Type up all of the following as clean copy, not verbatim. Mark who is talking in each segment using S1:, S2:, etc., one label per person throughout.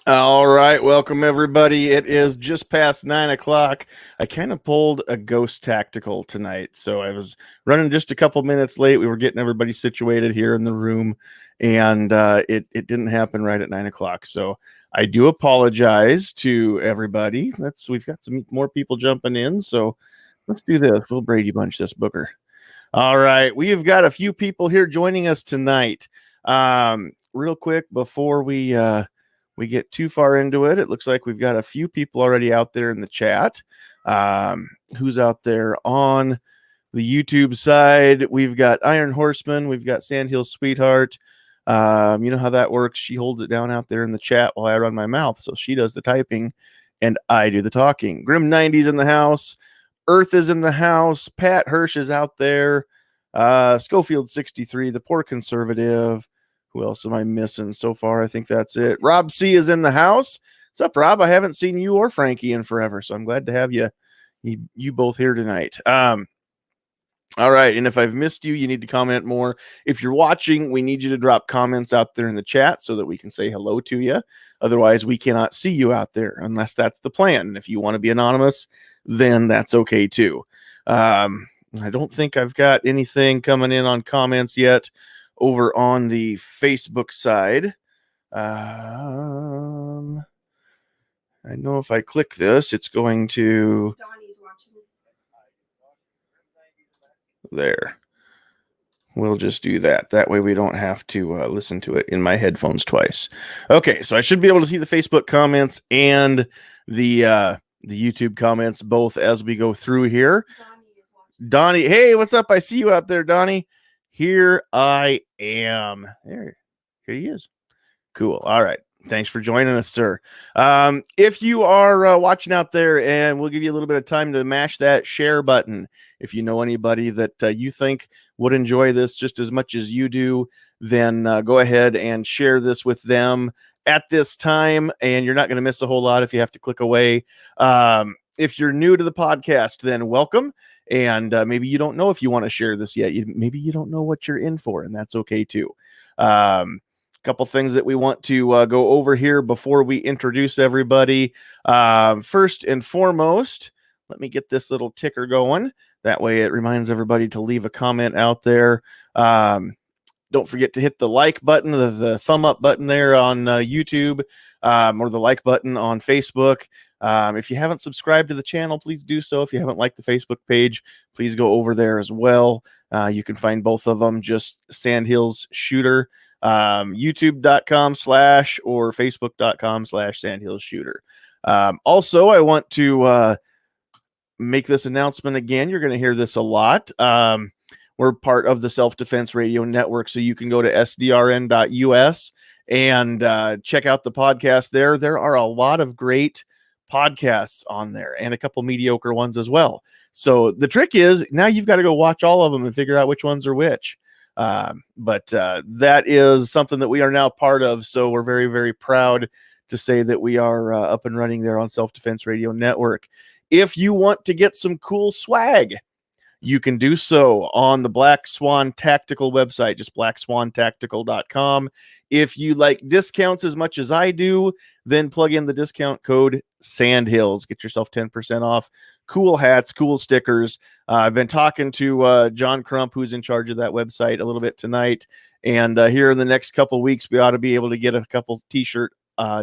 S1: All right, welcome everybody. It is just past 9 o'clock. I kind of pulled a ghost tactical tonight, so I was running just a couple minutes late. We were getting everybody situated here in the room, and it didn't happen right at 9 o'clock. So I do apologize to everybody. We've got some more people jumping in, so let's do this. We'll Brady Bunch this booker. All right, we've got a few people here joining us tonight. Real quick before we get too far into it, it looks like we've got a few people already out there in the chat. Who's out there on the YouTube side? We've got Iron Horseman. We've got Sandhills Sweetheart. You know how that works. She holds it down out there in the chat while I run my mouth. So she does the typing and I do the talking. Grim 90's in the house. Earth is in the house. Pat Hirsch is out there. Schofield 63, the poor conservative. Who else am I missing so far? I think that's it. Rob C is in the house. What's up, Rob? I haven't seen you or Frankie in forever, so I'm glad to have you both here tonight. All right, and if I've missed you, you need to comment more. If you're watching, we need you to drop comments out there in the chat so that we can say hello to you. Otherwise, we cannot see you out there unless that's the plan. And if you want to be anonymous, then that's okay too. I don't think I've got anything coming in on comments yet over on the Facebook side. I know if I click this, it's going to... Donnie's watching. There. We'll just do that. That way we don't have to listen to it in my headphones twice. Okay, so I should be able to see the Facebook comments and the YouTube comments both as we go through here. Donnie, hey, what's up? I see you out there, Donnie. Here I am. Here he is. Cool. All right. Thanks for joining us, sir. If you are watching out there, and we'll give you a little bit of time to mash that share button. If you know anybody that you think would enjoy this just as much as you do, then go ahead and share this with them at this time, and you're not going to miss a whole lot if you have to click away. If you're new to the podcast, then welcome. And maybe you don't know if you want to share this yet. Maybe you don't know what you're in for, and that's okay too. Couple things that we want to go over here before we introduce everybody. First and foremost, let me get this little ticker going. That way it reminds everybody to leave a comment out there. Don't forget to hit the like button, the thumb up button there on YouTube, or the like button on Facebook. If you haven't subscribed to the channel, please do so. If you haven't liked the Facebook page, please go over there as well. You can find both of them, just sandhillsshooter. YouTube.com/ or Facebook.com/sandhillsshooter. Also, I want to make this announcement again. You're going to hear this a lot. We're part of the Self-Defense Radio Network, so you can go to sdrn.us and check out the podcast there. There are a lot of great podcasts on there and a couple mediocre ones as well. So the trick is now you've got to go watch all of them and figure out which ones are which. But that is something that we are now part of. So we're very, very proud to say that we are up and running there on Self-Defense Radio Network. If you want to get some cool swag, you can do so on the Black Swan Tactical website, just blackswantactical.com. If you like discounts as much as I do, then plug in the discount code Sandhills. Get yourself 10% off. Cool hats, cool stickers. I've been talking to John Crump, who's in charge of that website, a little bit tonight. And here in the next couple weeks, we ought to be able to get a couple t-shirt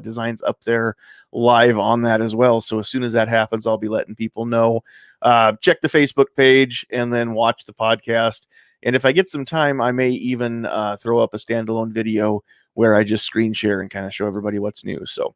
S1: designs up there live on that as well. So as soon as that happens, I'll be letting people know. Check the Facebook page and then watch the podcast. And if I get some time, I may even throw up a standalone video where I just screen share and kind of show everybody what's new. So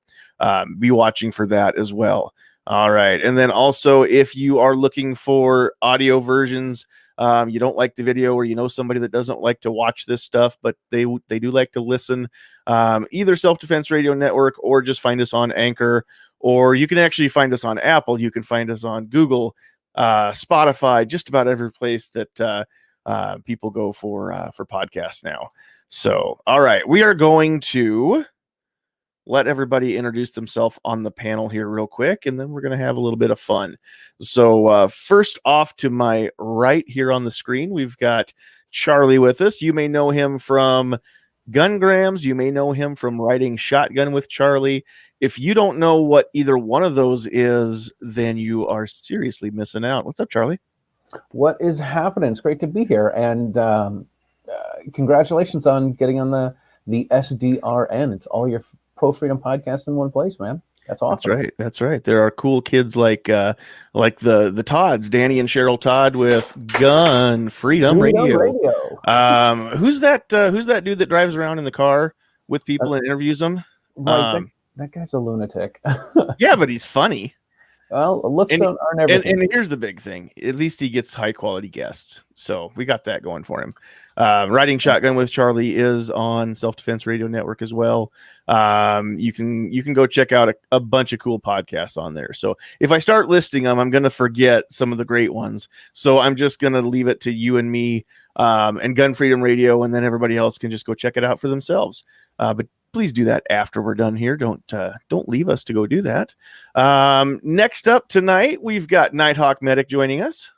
S1: be watching for that as well. All right. And then also, if you are looking for audio versions, you don't like the video, or you know somebody that doesn't like to watch this stuff, but they do like to listen, either Self-Defense Radio Network or just find us on Anchor, or you can actually find us on Apple. You can find us on Google, Spotify, just about every place that people go for podcasts now. So, all right, we are going to let everybody introduce themselves on the panel here real quick, and then we're going to have a little bit of fun. So first off, to my right here on the screen, we've got Charlie with us. You may know him from Gungrams, you may know him from writing Shotgun with Charlie. If you don't know what either one of those is, then you are seriously missing out. What's up, Charlie?
S2: What is happening? It's great to be here, and congratulations on getting on the SDRN. It's all your pro freedom podcasts in one place, man. That's awesome.
S1: That's right. There are cool kids like the Todds, Danny and Cheryl Todd with Gun Freedom Radio. Who's that dude that drives around in the car with people and interviews them?
S2: Right, that guy's a lunatic.
S1: Yeah, but he's funny.
S2: Well, looks aren't everything.
S1: And here's the big thing. At least he gets high quality guests. So we got that going for him. Riding Shotgun with Charlie is on Self Defense Radio Network as well. You can go check out a bunch of cool podcasts on there. So if I start listing them, I'm going to forget some of the great ones. So I'm just going to leave it to you and me and Gun Freedom Radio, and then everybody else can just go check it out for themselves. But please do that after we're done here. Don't leave us to go do that. Next up tonight, we've got Nighthawk Medic joining us.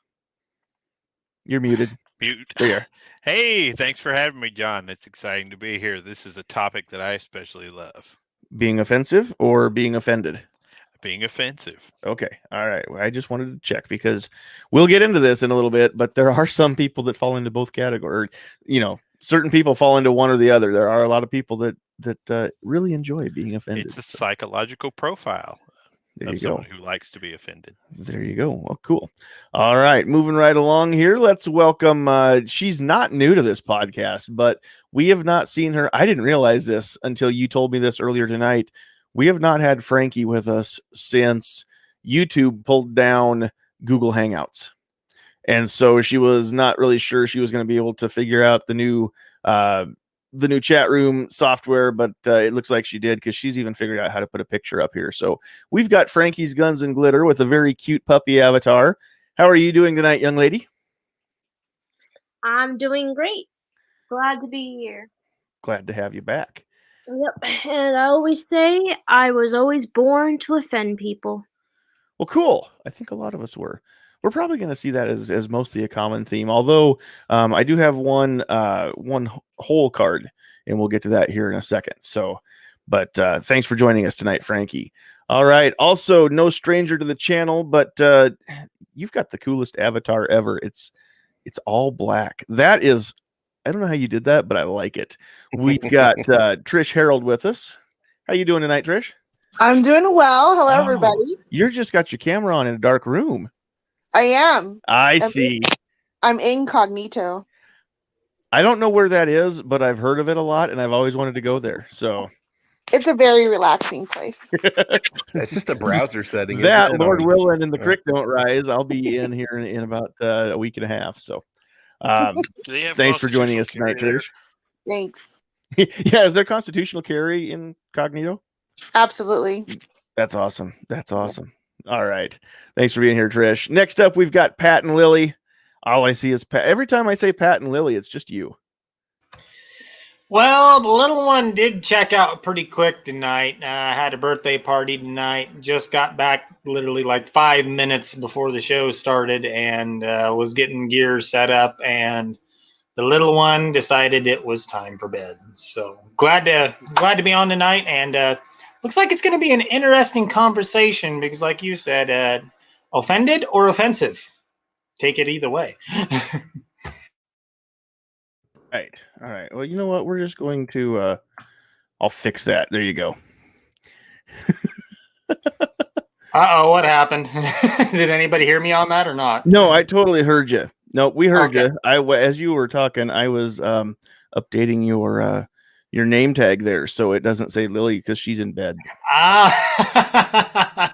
S1: You're muted.
S3: Mute.
S1: There.
S3: Hey, thanks for having me, John. It's exciting to be here. This is a topic that I especially love.
S1: Being offensive or being offended?
S3: Being offensive.
S1: Okay. All right. Well, I just wanted to check because we'll get into this in a little bit, but there are some people that fall into both categories. Certain people fall into one or the other. There are a lot of people that really enjoy being offended.
S3: It's a psychological profile of someone who likes to be offended.
S1: There you go. Well, cool. All right. Moving right along here. Let's welcome, she's not new to this podcast, but we have not seen her. I didn't realize this until you told me this earlier tonight. We have not had Frankie with us since YouTube pulled down Google Hangouts. And so she was not really sure she was going to be able to figure out the new chat room software, but it looks like she did because she's even figured out how to put a picture up here. So we've got Frankie's Guns and Glitter with a very cute puppy avatar. How are you doing tonight, young lady?
S4: I'm doing great. Glad to be here.
S1: Glad to have you back.
S4: Yep. And I always say I was always born to offend people.
S1: Well, cool. I think a lot of us were. We're probably going to see that as mostly a common theme, although I do have one whole card, and we'll get to that here in a second. So, but thanks for joining us tonight, Frankie. All right. Also, no stranger to the channel, but you've got the coolest avatar ever. It's all black. That is, I don't know how you did that, but I like it. We've got Trish Harold with us. How you doing tonight, Trish?
S5: I'm doing well. Hello, everybody.
S1: You're just got your camera on in a dark room.
S5: I am.
S1: I see.
S5: I'm incognito.
S1: I don't know where that is, but I've heard of it a lot, and I've always wanted to go there. So
S5: it's a very relaxing place.
S6: It's just a browser setting.
S1: That, Lord willing, and the creek don't rise, I'll be in here in about a week and a half. So thanks for joining us tonight, Trish.
S5: Thanks.
S1: Yeah, is there constitutional carry incognito?
S5: Absolutely.
S1: That's awesome. That's awesome. All right. Thanks for being here, Trish. Next up, we've got Pat and Lily. All I see is Pat. Every time I say Pat and Lily, it's just you.
S7: Well, the little one did check out pretty quick tonight. I had a birthday party tonight. Just got back literally like 5 minutes before the show started and was getting gear set up. And the little one decided it was time for bed. So glad to be on tonight. And looks like it's going to be an interesting conversation because, like you said, offended or offensive. Take it either way.
S1: Right. All right. Well, you know what? We're just going to, I'll fix that. There you go.
S7: Uh-oh, what happened? Did anybody hear me on that or not?
S1: No, I totally heard you. No, we heard you. As you were talking, I was updating your name tag there so it doesn't say Lily because she's in bed.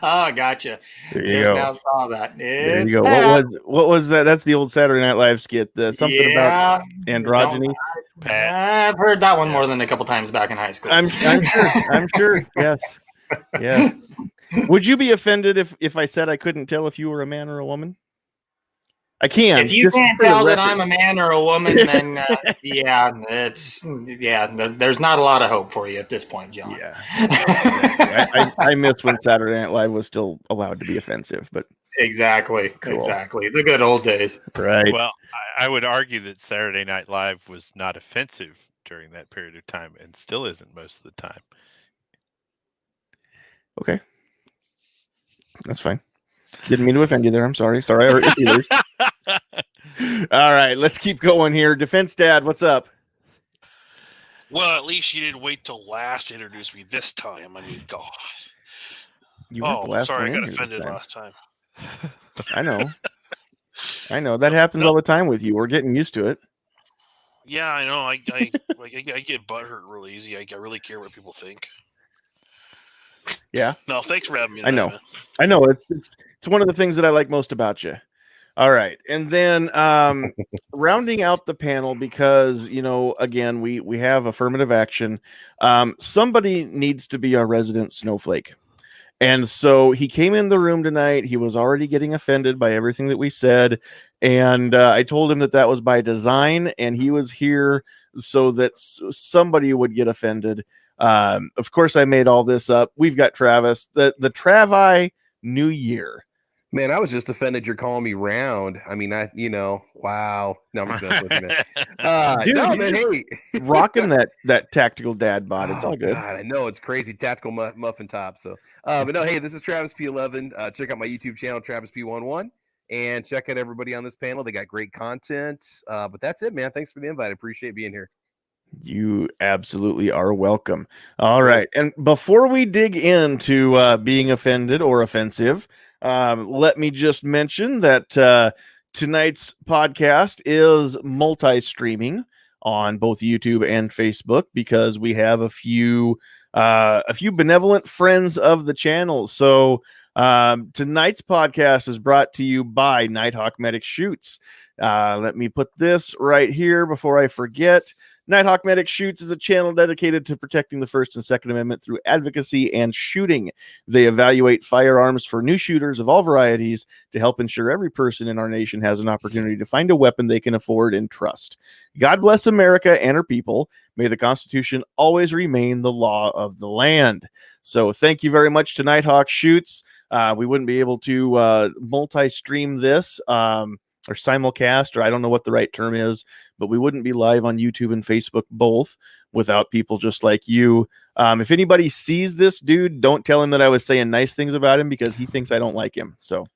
S7: Oh, gotcha. Just now saw that.
S1: There you go. Pat. What was that? That's the old Saturday Night Live skit. Something about androgyny.
S7: I've heard that one more than a couple times back in high school.
S1: I'm sure. I'm sure. Yes. Yeah. Would you be offended if I said I couldn't tell if you were a man or a woman? I can.
S7: If you can't tell that I'm a man or a woman, then there's not a lot of hope for you at this point, John.
S1: Yeah. I miss when Saturday Night Live was still allowed to be offensive, but
S7: Exactly.
S1: Cool.
S7: Exactly. The good old days.
S1: Right.
S3: Well, I would argue that Saturday Night Live was not offensive during that period of time and still isn't most of the time.
S1: Okay. That's fine. Didn't mean to offend you there. I'm sorry. Sorry I hurt your feelings. All right, let's keep going here. Defense Dad, what's up?
S8: Well, at least you didn't wait till last to introduce me this time. I mean, God.
S1: You weren't the last
S8: sorry,
S1: one
S8: I
S1: in
S8: got
S1: here this
S8: offended
S1: time.
S8: last time.
S1: I know. I know. That happens all the time with you. We're getting used to it.
S8: Yeah, I know. I get butthurt real easy. I really care what people think.
S1: Yeah.
S8: No, thanks for having me.
S1: I know.
S8: Man.
S1: I know. It's one of the things that I like most about you. All right. And then rounding out the panel, because, you know, again, we have affirmative action. Somebody needs to be our resident snowflake. And so he came in the room tonight. He was already getting offended by everything that we said. And I told him that was by design. And he was here so that somebody would get offended. Of course, I made all this up. We've got Travis, the Travi New Year.
S6: Man, I was just offended you're calling me round. I mean, wow. No, I'm just messing with you, man.
S1: Dude,
S6: no,
S1: you're
S6: man, hey.
S1: rocking that tactical dad bod. It's all good.
S6: God, I know it's crazy. Tactical muffin top. So, but no, hey, this is Travis P11. Check out my YouTube channel, Travis P11, and check out everybody on this panel. They got great content. But that's it, man. Thanks for the invite. I appreciate being here.
S1: You absolutely are welcome. All right. And before we dig into being offended or offensive, let me just mention that tonight's podcast is multi-streaming on both YouTube and Facebook because we have a few benevolent friends of the channel. So tonight's podcast is brought to you by Nighthawk Medic Shoots. Let me put this right here before I forget. Nighthawk Medic Shoots is a channel dedicated to protecting the First and Second Amendment through advocacy and shooting. They evaluate firearms for new shooters of all varieties to help ensure every person in our nation has an opportunity to find a weapon they can afford and trust. God bless America and her people. May the Constitution always remain the law of the land. So thank you very much to Nighthawk Shoots. We wouldn't be able to multi-stream this or simulcast, or I don't know what the right term is, but we wouldn't be live on YouTube and Facebook both without people just like you. If anybody sees this dude, don't tell him that I was saying nice things about him because he thinks I don't like him. So,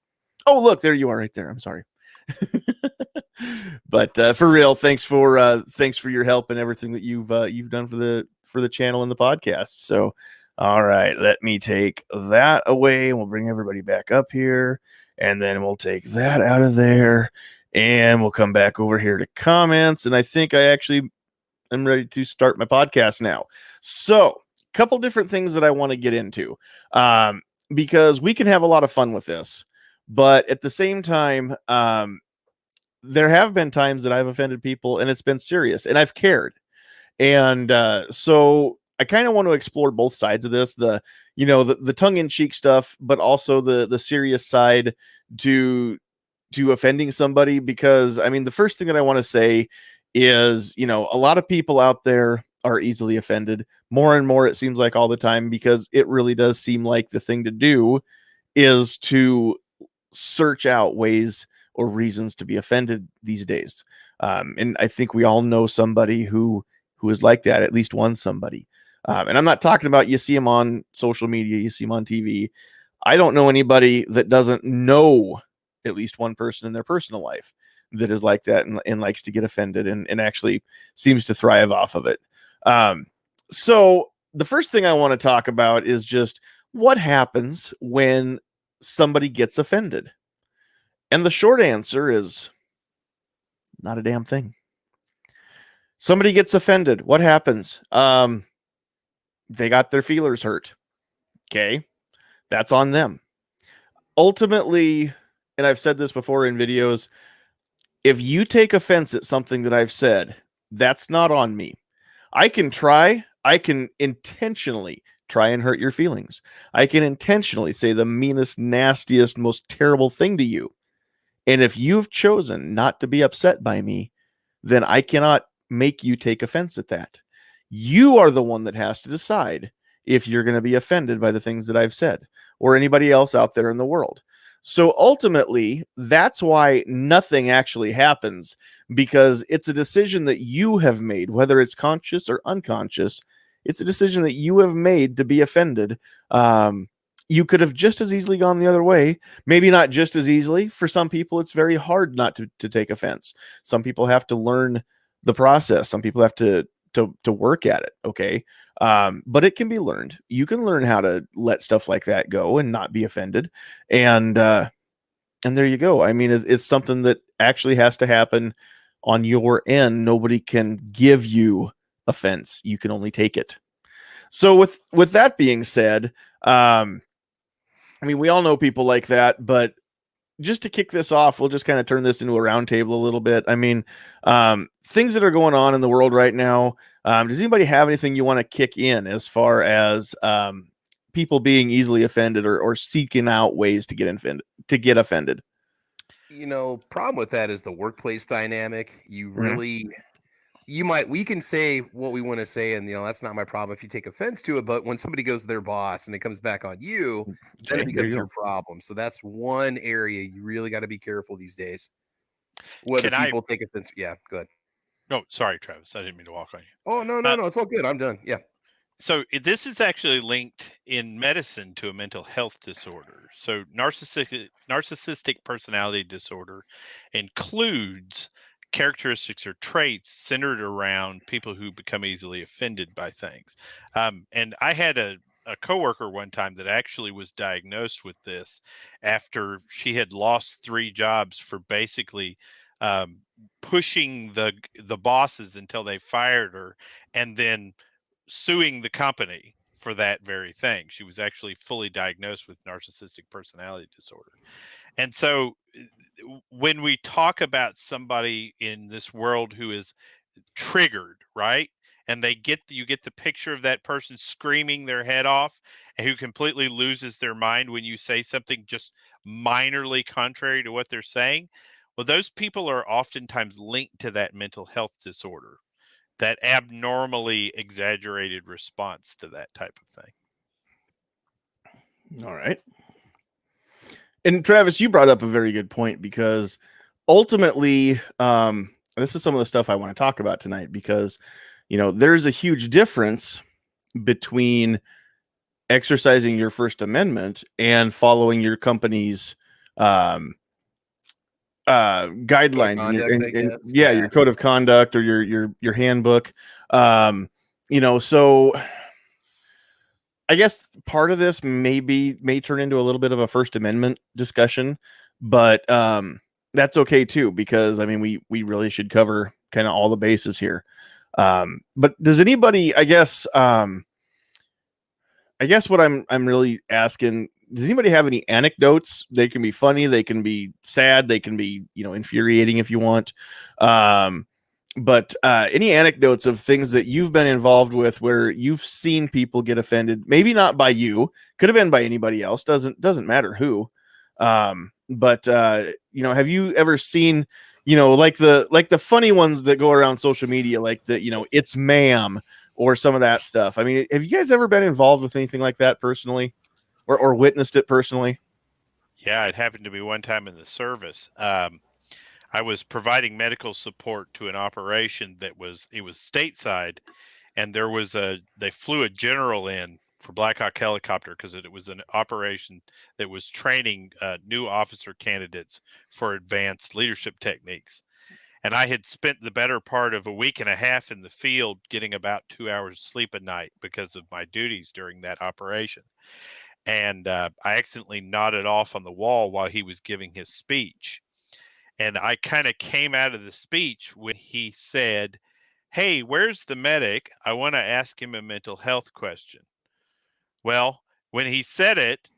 S1: oh, look, there you are right there. I'm sorry. But for real, thanks for your help and everything that you've done for the channel and the podcast. So, all right, let me take that away and we'll bring everybody back up here. And then we'll take that out of there and we'll come back over here to comments. And I think I actually am ready to start my podcast now. So a couple different things that I want to get into because we can have a lot of fun with this. But at the same time, there have been times that I've offended people and it's been serious and I've cared. And so I kind of want to explore both sides of this, the tongue-in-cheek stuff, but also the serious side to offending somebody, because I mean, the first thing that I want to say is, a lot of people out there are easily offended more and more, it seems like all the time, because it really does seem like the thing to do is to search out ways or reasons to be offended these days. And I think we all know somebody who is like that, at least one somebody. And I'm not talking about you see them on social media, you see them on TV. I don't know anybody that doesn't know at least one person in their personal life that is like that and likes to get offended and actually seems to thrive off of it. So the first thing I want to talk about is just what happens when somebody gets offended. And the short answer is not a damn thing. Somebody gets offended. What happens? They got their feelers hurt. Okay. That's on them. Ultimately, and I've said this before in videos, if you take offense at something that I've said, that's not on me. I can intentionally try and hurt your feelings. I can intentionally say the meanest, nastiest, most terrible thing to you. And if you've chosen not to be upset by me, then I cannot make you take offense at that. You are the one that has to decide if you're going to be offended by the things that I've said or anybody else out there in the world. So ultimately, that's why nothing actually happens, because it's a decision that you have made, whether it's conscious or unconscious. It's a decision that you have made to be offended. You could have just as easily gone the other way. Maybe not just as easily. For some people, it's very hard not to take offense. Some people have to learn the process. Some people have to work at it. Okay. But it can be learned. You can learn how to let stuff like that go and not be offended. And there you go. I mean, it's something that actually has to happen on your end. Nobody can give you offense. You can only take it. So with that being said, I mean, we all know people like that, but just to kick this off, we'll just kind of turn this into a roundtable a little bit. I mean, things that are going on in the world right now. Does anybody have anything you want to kick in as far as people being easily offended or seeking out ways to get offended?
S6: Problem with that is the workplace dynamic. We can say what we want to say, and that's not my problem if you take offense to it. But when somebody goes to their boss and it comes back on you, then it becomes your problem. So that's one area you really got to be careful these days. Whether people take offense. Yeah, go ahead.
S3: No, sorry, Travis. I didn't mean to walk on you.
S6: Oh, no. It's all good. I'm done. Yeah.
S3: So this is actually linked in medicine to a mental health disorder. So narcissistic personality disorder includes characteristics or traits centered around people who become easily offended by things. And I had a coworker one time that actually was diagnosed with this after she had lost 3 jobs for basically pushing the bosses until they fired her, and then suing the company for that very thing. She was actually fully diagnosed with narcissistic personality disorder. And so when we talk about somebody in this world who is triggered, right? And you get the picture of that person screaming their head off and who completely loses their mind when you say something just minorly contrary to what they're saying. Well, those people are oftentimes linked to that mental health disorder, that abnormally exaggerated response to that type of thing.
S1: All right. And Travis, you brought up a very good point, because ultimately, this is some of the stuff I want to talk about tonight, because, there's a huge difference between exercising your First Amendment and following your company's guidelines and your code of conduct or your handbook. So I guess part of this may turn into a little bit of a First Amendment discussion, but that's okay too, because I mean we really should cover kind of all the bases here. But does anybody, I guess what I'm really asking, does anybody have any anecdotes? They can be funny, they can be sad, they can be, infuriating if you want. But any anecdotes of things that you've been involved with where you've seen people get offended, maybe not by you, could have been by anybody else, doesn't matter who. But have you ever seen, like the funny ones that go around social media, like the, it's ma'am, or some of that stuff? I mean, have you guys ever been involved with anything like that personally, or witnessed it personally?
S3: Yeah, it happened to me one time in the service. I was providing medical support to an operation it was stateside, and they flew a general in for Black Hawk helicopter because it was an operation that was training new officer candidates for advanced leadership techniques. And I had spent the better part of a week and a half in the field getting about 2 hours sleep a night because of my duties during that operation. And I accidentally nodded off on the wall while he was giving his speech. And I kind of came out of the speech when he said, "Hey, where's the medic? I want to ask him a mental health question." Well, when he said it,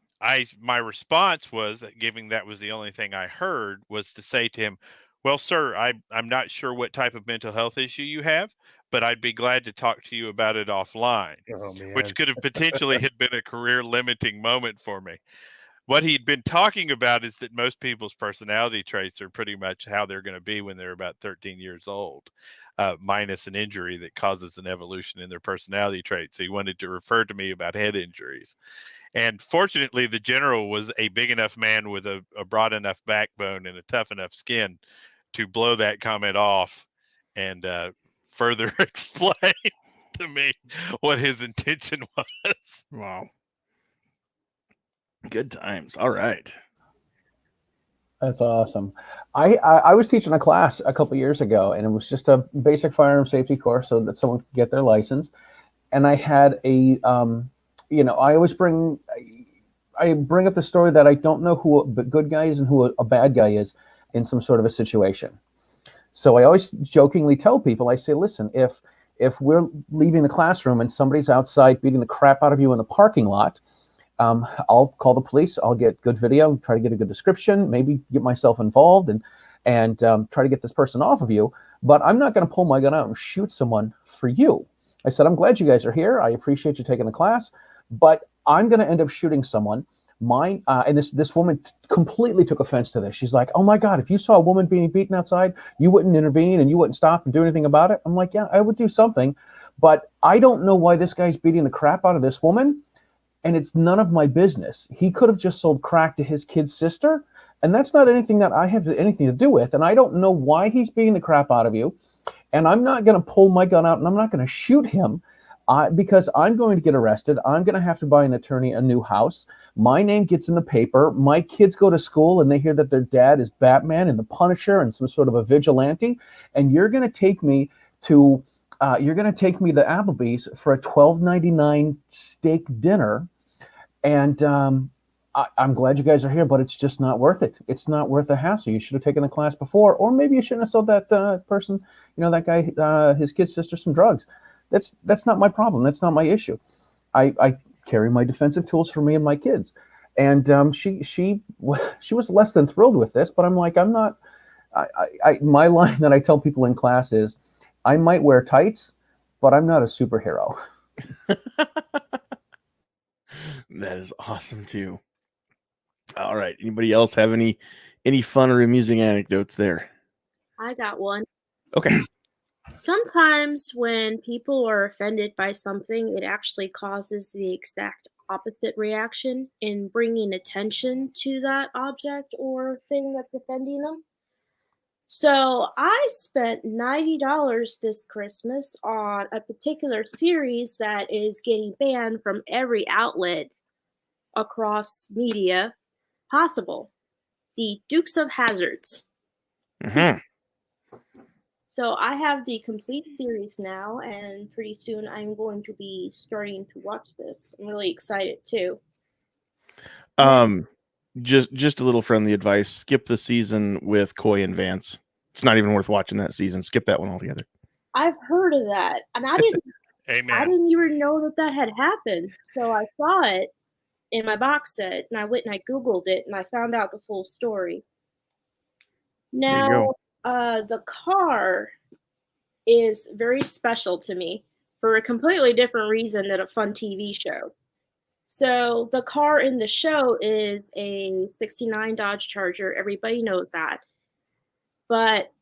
S3: my response was, given that was the only thing I heard, was to say to him, "Well, sir, I'm not sure what type of mental health issue you have, but I'd be glad to talk to you about it offline,"
S6: Oh, man.
S3: which could have potentially had been a career limiting moment for me. What he'd been talking about is that most people's personality traits are pretty much how they're going to be when they're about 13 years old, minus an injury that causes an evolution in their personality traits. So he wanted to refer to me about head injuries. And fortunately, the general was a big enough man with a broad enough backbone and a tough enough skin to blow that comment off and further explain to me what his intention was.
S1: Wow. Good times. All right.
S2: That's awesome. I was teaching a class a couple years ago, and it was just a basic firearm safety course so that someone could get their license. And I had I always bring up the story that I don't know who a good guy is and who a bad guy is in some sort of a situation. So I always jokingly tell people, I say, listen, if we're leaving the classroom and somebody's outside beating the crap out of you in the parking lot, I'll call the police. I'll get good video, try to get a good description, maybe get myself involved and try to get this person off of you. But I'm not going to pull my gun out and shoot someone for you. I said, I'm glad you guys are here. I appreciate you taking the class, but I'm going to end up shooting someone. And this woman completely took offense to this. She's like, oh my God, if you saw a woman being beaten outside, you wouldn't intervene and you wouldn't stop and do anything about it. I'm like, yeah, I would do something, but I don't know why this guy's beating the crap out of this woman. And it's none of my business. He could have just sold crack to his kid's sister. And that's not anything that I have anything to do with. And I don't know why he's beating the crap out of you. And I'm not going to pull my gun out and I'm not going to shoot him because I'm going to get arrested. I'm going to have to buy an attorney a new house. My name gets in the paper. My kids go to school and they hear that their dad is Batman and the Punisher and some sort of a vigilante. And you're going to take me to the Applebee's for a $12.99 steak dinner. And I'm glad you guys are here, but it's just not worth it. It's not worth the hassle. You should have taken the class before, or maybe you shouldn't have sold that person, that guy, his kid's sister, some drugs. That's not my problem. That's not my issue. I carry my defensive tools for me and my kids. And she was less than thrilled with this, but I'm like, I'm not. My line that I tell people in class is, I might wear tights, but I'm not a superhero.
S1: That is awesome too. All right. Anybody else have any fun or amusing anecdotes there?
S4: I got one.
S1: Okay.
S4: Sometimes when people are offended by something, it actually causes the exact opposite reaction in bringing attention to that object or thing that's offending them. So I spent $90 this Christmas on a particular series that is getting banned from every outlet across media possible. The Dukes of Hazzards.
S1: Mm-hmm.
S4: So I have the complete series now, and pretty soon I'm going to be starting to watch this. I'm really excited too.
S1: Just a little friendly advice: skip the season with Coy and Vance. It's not even worth watching that season. Skip that one altogether.
S4: I've heard of that, and I didn't.
S3: Amen.
S4: I didn't even know that had happened. So I saw it in my box set, and I went and I Googled it, and I found out the full story. Now, the car is very special to me for a completely different reason than a fun TV show. So the car in the show is a 69 Dodge Charger. Everybody knows that. But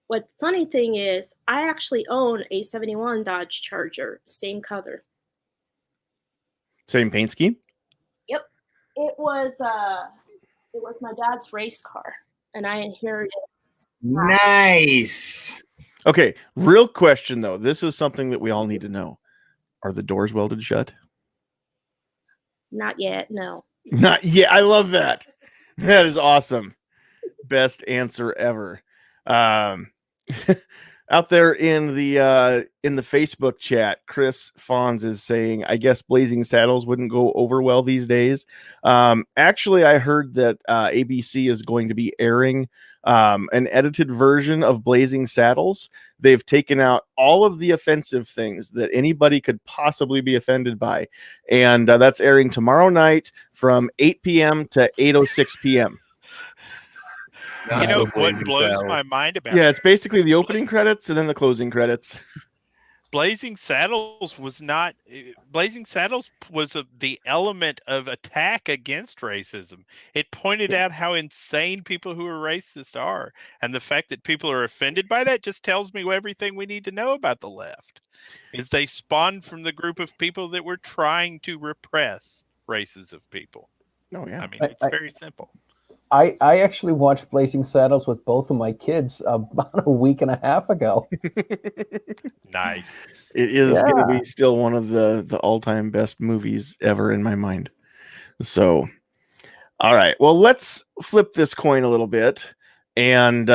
S4: what's funny thing is I actually own a 71 Dodge Charger, same color.
S1: Same paint scheme?
S4: Yep. It was my dad's race car, and I inherited it.
S7: Nice.
S1: Okay, real question though. This is something that we all need to know. Are the doors welded shut?
S4: Not yet, no.
S1: Not yet. I love that. That is awesome. Best answer ever. Out there in the Facebook chat, Chris Fons is saying, I guess Blazing Saddles wouldn't go over well these days. Actually, I heard that ABC is going to be airing an edited version of Blazing Saddles. They've taken out all of the offensive things that anybody could possibly be offended by. And that's airing tomorrow night from 8 p.m. to 8:06 p.m.
S3: You know what blows my mind about
S1: it's basically the opening credits and then the closing credits.
S3: Blazing Saddles was not. Blazing Saddles was the element of attack against racism. It pointed out how insane people who are racist are, and the fact that people are offended by that just tells me everything we need to know about the left. Is they spawned from the group of people that we're trying to repress. races of people.
S1: Oh yeah.
S3: I mean, it's very simple.
S2: I actually watched Blazing Saddles with both of my kids about a week and a half ago.
S3: Nice.
S1: It is going to
S2: Yeah.
S1: be still one of the all-time best movies ever in my mind. So, all right. Well, let's flip this coin a little bit, and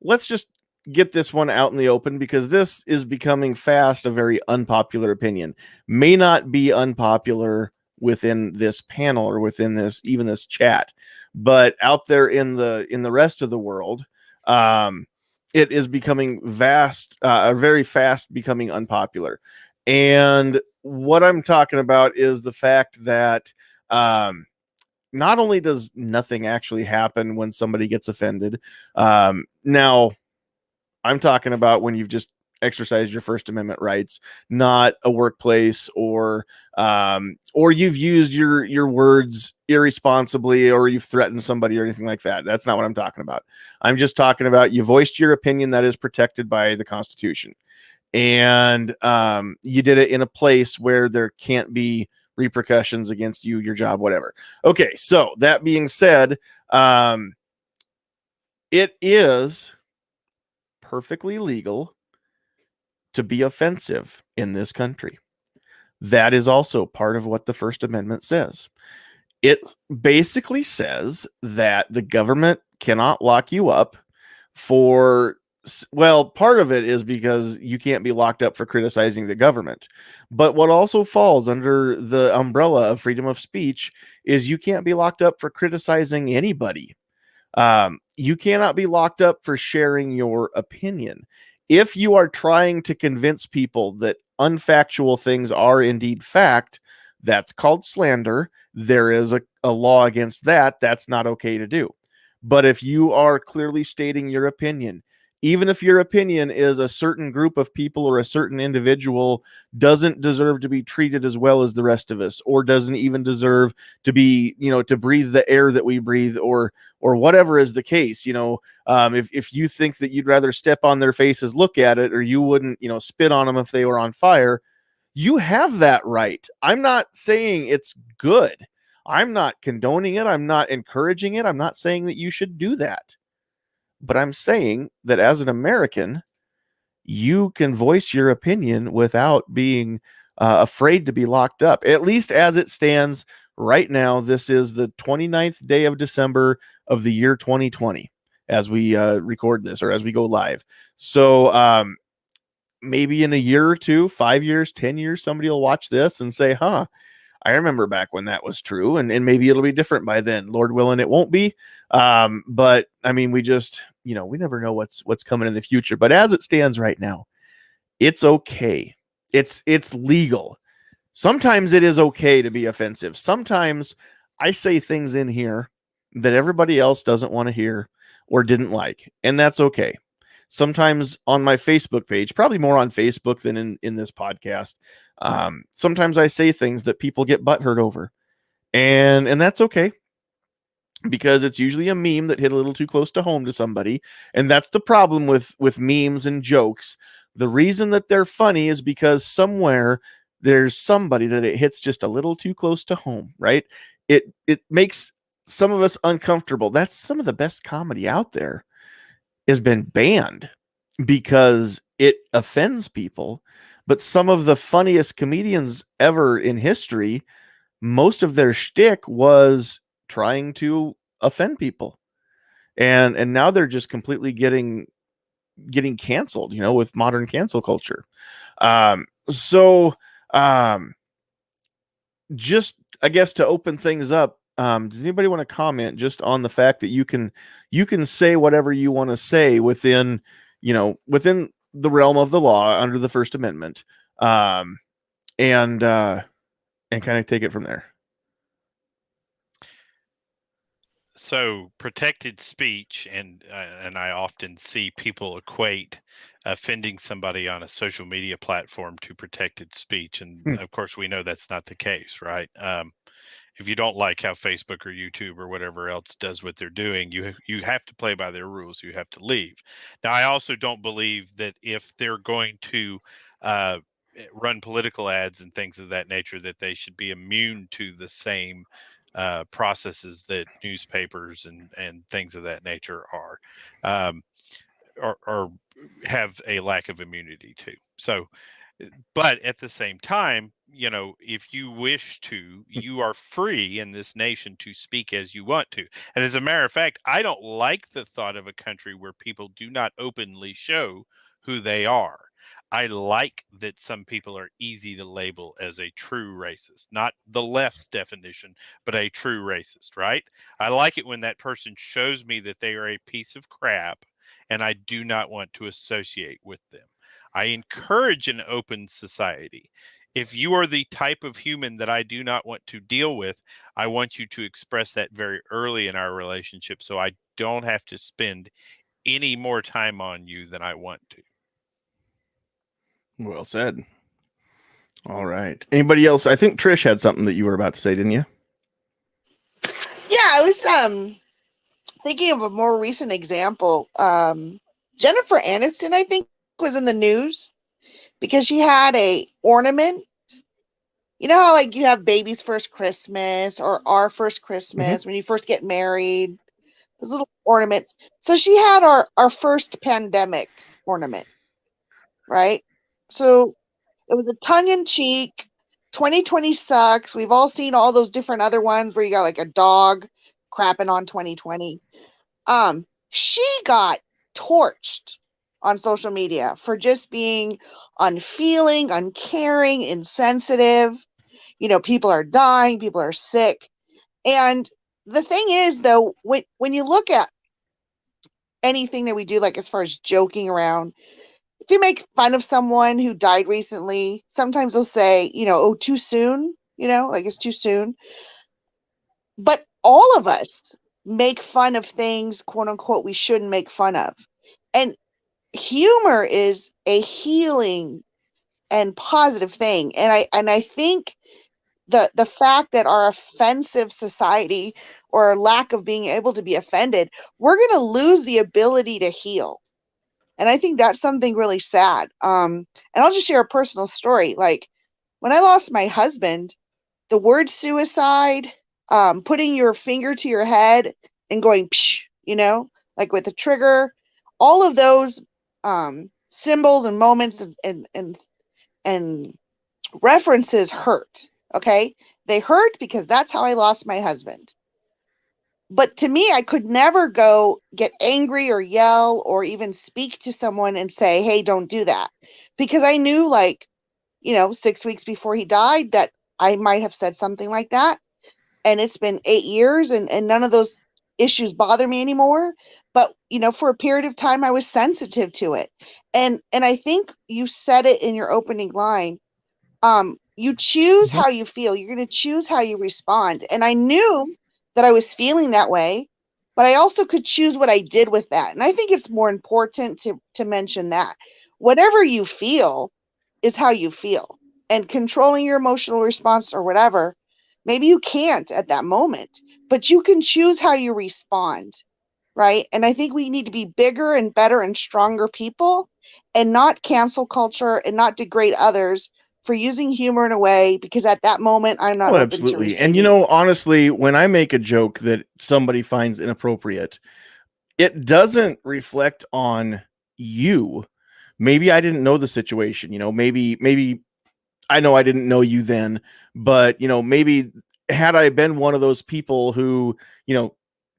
S1: let's just get this one out in the open, because this is becoming fast a very unpopular opinion. May not be unpopular within this panel or within this chat, but out there in the rest of the world, it is becoming very fast becoming unpopular. And what I'm talking about is the fact that not only does nothing actually happen when somebody gets offended, now I'm talking about when you've just exercised your First Amendment rights, not a workplace, or you've used your words irresponsibly, or you've threatened somebody or anything like that. That's not what I'm talking about. I'm just talking about you voiced your opinion that is protected by the Constitution, and you did it in a place where there can't be repercussions against you, your job, whatever. Okay, so that being said, it is perfectly legal to be offensive in this country. That is also part of what the First Amendment says. It basically says that the government cannot lock you up for, well, part of it is because you can't be locked up for criticizing the government. But what also falls under the umbrella of freedom of speech is you can't be locked up for criticizing anybody. You cannot be locked up for sharing your opinion. If you are trying to convince people that unfactual things are indeed fact, that's called slander. There is a law against that. That's not okay to do. But if you are clearly stating your opinion, even if your opinion is a certain group of people or a certain individual doesn't deserve to be treated as well as the rest of us, or doesn't even deserve to be, to breathe the air that we breathe, or whatever is the case, if you think that you'd rather step on their faces, look at it, or you wouldn't, spit on them if they were on fire, you have that right. I'm not saying it's good. I'm not condoning it. I'm not encouraging it. I'm not saying that you should do that. But I'm saying that as an American, you can voice your opinion without being afraid to be locked up, at least as it stands right now. This is the 29th day of December of the year 2020 as we record this, or as we go live. So maybe in a year or two, 5 years, 10 years, somebody will watch this and say, I remember back when that was true, and maybe it'll be different by then. Lord willing, it won't be. But I mean, we just, we never know what's coming in the future. But as it stands right now, it's okay. It's legal. Sometimes it is okay to be offensive. Sometimes I say things in here that everybody else doesn't want to hear or didn't like, and that's okay. Sometimes on my Facebook page, probably more on Facebook than in this podcast, sometimes I say things that people get butthurt over, and that's okay, because it's usually a meme that hit a little too close to home to somebody. And that's the problem with memes and jokes. The reason that they're funny is because somewhere there's somebody that it hits just a little too close to home, right? It makes some of us uncomfortable. That's some of the best comedy out there has been banned because it offends people. But some of the funniest comedians ever in history, most of their shtick was trying to offend people, and now they're just completely getting canceled, with modern cancel culture. So just, I guess, to open things up, does anybody want to comment just on the fact that you can say whatever you want to say within the realm of the law under the First Amendment, and kind of take it from there?
S3: So protected speech, and I often see people equate offending somebody on a social media platform to protected speech, and of course we know that's not the case, right? If you don't like how Facebook or YouTube or whatever else does what they're doing, you have to play by their rules. You have to leave. Now, I also don't believe that if they're going to run political ads and things of that nature, that they should be immune to the same processes that newspapers and things of that nature are, or have a lack of immunity to. So, but at the same time, if you wish to, you are free in this nation to speak as you want to. And as a matter of fact, I don't like the thought of a country where people do not openly show who they are. I like that some people are easy to label as a true racist, not the left's definition, but a true racist, right? I like it when that person shows me that they are a piece of crap and I do not want to associate with them. I encourage an open society. If you are the type of human that I do not want to deal with, I want you to express that very early in our relationship so I don't have to spend any more time on you than I want to.
S1: Well said. All right. Anybody else? I think Trish had something that you were about to say, didn't you?
S5: Yeah, I was thinking of a more recent example. Jennifer Aniston, I think, was in the news because she had a ornament. You know how like you have baby's first Christmas or our first Christmas when you first get married, those little ornaments. So she had our first pandemic ornament, right? So it was a tongue-in-cheek, 2020 sucks. We've all seen all those different other ones where you got like a dog crapping on 2020. She got torched on social media for just being unfeeling, uncaring, insensitive. People are dying, people are sick. And the thing is, though, when you look at anything that we do, like as far as joking around, if you make fun of someone who died recently, sometimes they'll say, oh, too soon, like it's too soon. But all of us make fun of things, quote unquote, we shouldn't make fun of. And humor is a healing and positive thing. And I think the fact that our offensive society or lack of being able to be offended, we're going to lose the ability to heal. And I think that's something really sad. And I'll just share a personal story. Like when I lost my husband, the word suicide, putting your finger to your head and going, psh, like with a trigger, all of those symbols and moments and references hurt. Okay. They hurt because that's how I lost my husband. But to me, I could never go get angry or yell or even speak to someone and say, hey, don't do that. Because I knew 6 weeks before he died that I might have said something like that. And it's been 8 years and none of those issues bother me anymore. But, for a period of time, I was sensitive to it. And I think you said it in your opening line. You choose how you feel. You're going to choose how you respond. And I knew that I was feeling that way, but I also could choose what I did with that. And I think it's more important to mention that whatever you feel is how you feel, and controlling your emotional response or whatever, maybe you can't at that moment, but you can choose how you respond. Right. And I think we need to be bigger and better and stronger people and not cancel culture and not degrade others for using humor in a way, because at that moment, I'm not open
S1: absolutely.
S5: to receiving.
S1: And honestly, when I make a joke that somebody finds inappropriate, it doesn't reflect on you. Maybe I didn't know the situation, maybe I know I didn't know you then, but maybe had I been one of those people who,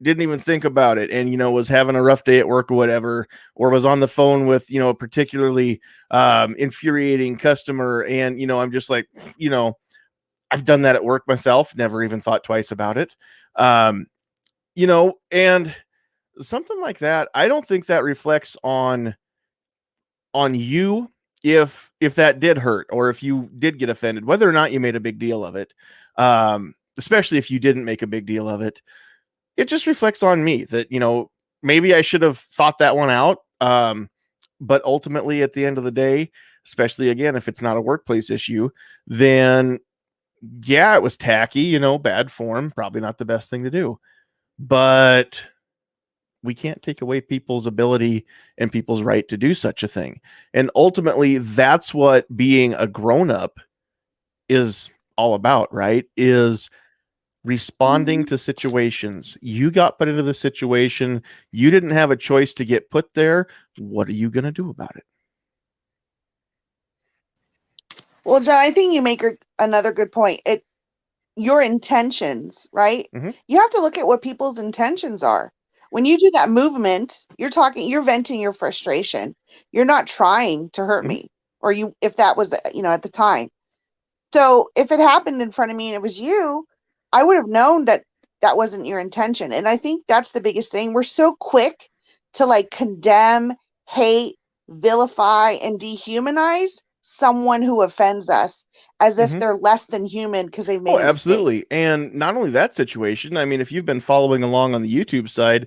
S1: didn't even think about it and, was having a rough day at work or whatever, or was on the phone with, a particularly infuriating customer. And, I'm just like, I've done that at work myself, never even thought twice about it. And something like that, I don't think that reflects on you if that did hurt or if you did get offended, whether or not you made a big deal of it. Especially if you didn't make a big deal of it. It just reflects on me that, maybe I should have thought that one out. But ultimately at the end of the day, especially again, if it's not a workplace issue, then yeah, it was tacky, bad form, probably not the best thing to do. But we can't take away people's ability and people's right to do such a thing. And ultimately, that's what being a grown-up is all about, right? Is responding to situations. You got put into the situation. You didn't have a choice to get put there. What are you going to do about it?
S5: Well, John, I think you make another good point. Your intentions, right?
S1: Mhm.
S5: You have to look at what people's intentions are. When you do that movement, you're venting your frustration. You're not trying to hurt
S1: Mhm.
S5: me, or if that was, at the time. So if it happened in front of me and it was you, I would have known that that wasn't your intention. And I think that's the biggest thing. We're so quick to like condemn, hate, vilify, and dehumanize someone who offends us as if
S1: Mhm.
S5: they're less than human because they made
S1: Oh,
S5: a mistake.
S1: absolutely. And not only that situation, I mean, if you've been following along on the YouTube side,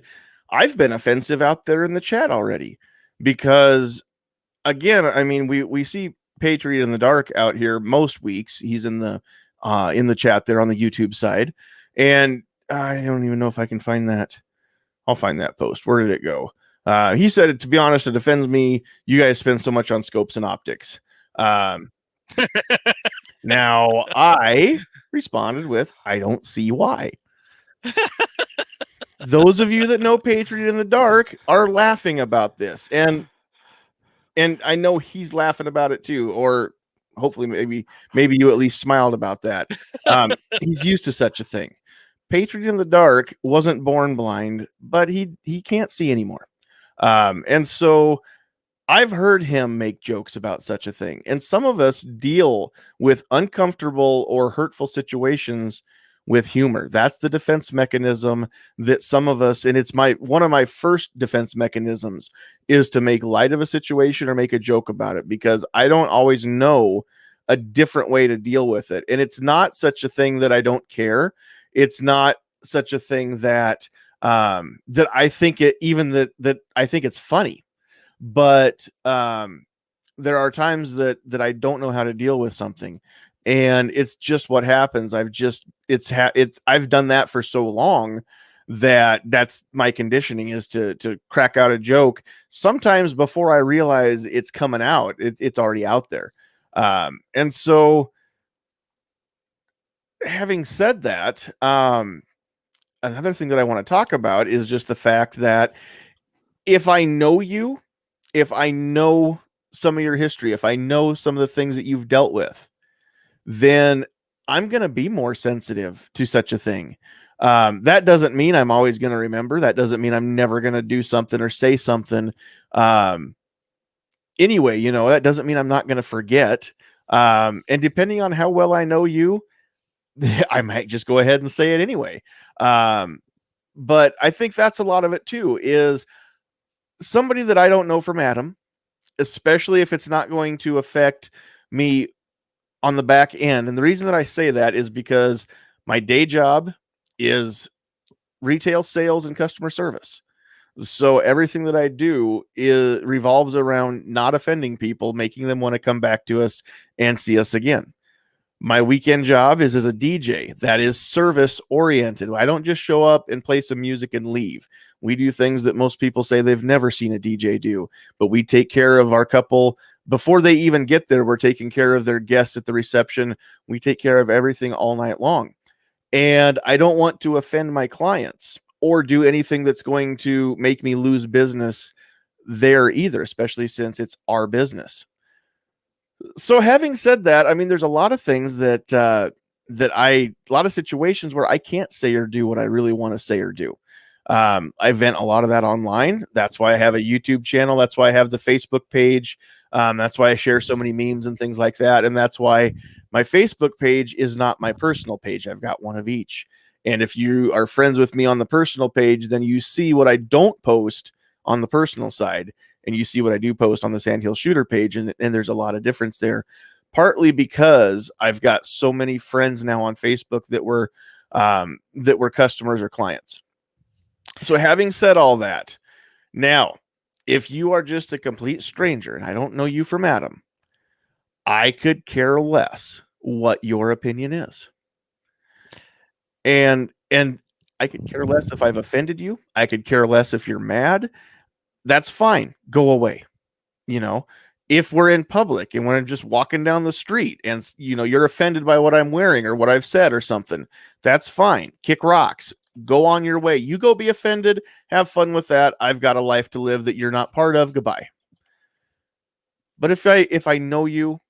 S1: I've been offensive out there in the chat already because, again, I mean, we see Patriot in the Dark out here most weeks. He's in the chat there on the YouTube side, and I don't even know if I can find that. I'll find that post. Where did it go? He said, to be honest, it offends me. You guys spend so much on scopes and optics. Now I responded with, I don't see why. Those of you that know Patriot in the Dark are laughing about this. And I know he's laughing about it too, or hopefully maybe you at least smiled about that. He's used to such a thing. Patriot in the Dark wasn't born blind, but he can't see anymore. And so I've heard him make jokes about such a thing. And some of us deal with uncomfortable or hurtful situations with humor. That's the defense mechanism that some of us, and it's one of my first defense mechanisms, is to make light of a situation or make a joke about it, because I don't always know a different way to deal with it. And it's not such a thing that I don't care. It's not such a thing that that I think that I think it's funny. But there are times that I don't know how to deal with something, and it's just what happens. I've done that for so long that that's my conditioning, is to crack out a joke sometimes before I realize it's coming out. It's already out there. And so, having said that, another thing that I want to talk about is just the fact that if I know you, if I know some of your history, if I know some of the things that you've dealt with, then I'm going to be more sensitive to such a thing. That doesn't mean I'm always going to remember. That doesn't mean I'm never going to do something or say something. Anyway, that doesn't mean I'm not going to forget. And depending on how well I know you, I might just go ahead and say it anyway. But I think that's a lot of it too, is somebody that I don't know from Adam, especially if it's not going to affect me on the back end. And the reason that I say that is because my day job is retail sales and customer service. So everything that I do revolves around not offending people, making them want to come back to us and see us again. My weekend job is as a DJ. That is service oriented. I don't just show up and play some music and leave. We do things that most people say they've never seen a DJ do, but we take care of our couple before they even get there. We're taking care of their guests at the reception. We take care of everything all night long. And I don't want to offend my clients or do anything that's going to make me lose business there either, especially since it's our business. So having said that, I mean, there's a lot of things a lot of situations where I can't say or do what I really want to say or do. I vent a lot of that online. That's why I have a YouTube channel. That's why I have the Facebook page. That's why I share so many memes and things like that. And that's why my Facebook page is not my personal page. I've got one of each. And if you are friends with me on the personal page, then you see what I don't post on the personal side, and you see what I do post on the Sandhills Shooter page. And there's a lot of difference there, partly because I've got so many friends now on Facebook that were customers or clients. So having said all that, now, if you are just a complete stranger and I don't know you from Adam, I could care less what your opinion is. And I could care less if I've offended you. I could care less if you're mad. That's fine. Go away. You know, if we're in public and when I'm just walking down the street and, you know, you're offended by what I'm wearing or what I've said or something, that's fine. Kick rocks. Go on your way. You go be offended. Have fun with that. I've got a life to live that you're not part of. Goodbye. But if I know you,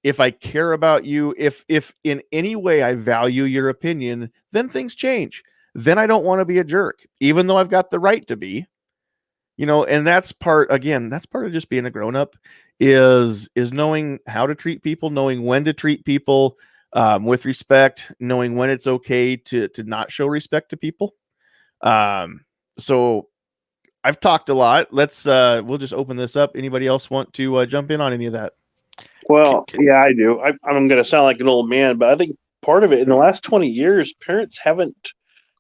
S1: if I care about you, if in any way I value your opinion, then things change. Then I don't want to be a jerk, even though I've got the right to be. You know, and that's part of just being a grown-up is knowing how to treat people, knowing when to treat people with respect, knowing when it's okay to not show respect to people. So I've talked a lot. We'll just open this up. Anybody else want to jump in on any of that?
S9: Well, yeah, I do. I'm going to sound like an old man, but I think part of it in the last 20 years, parents haven't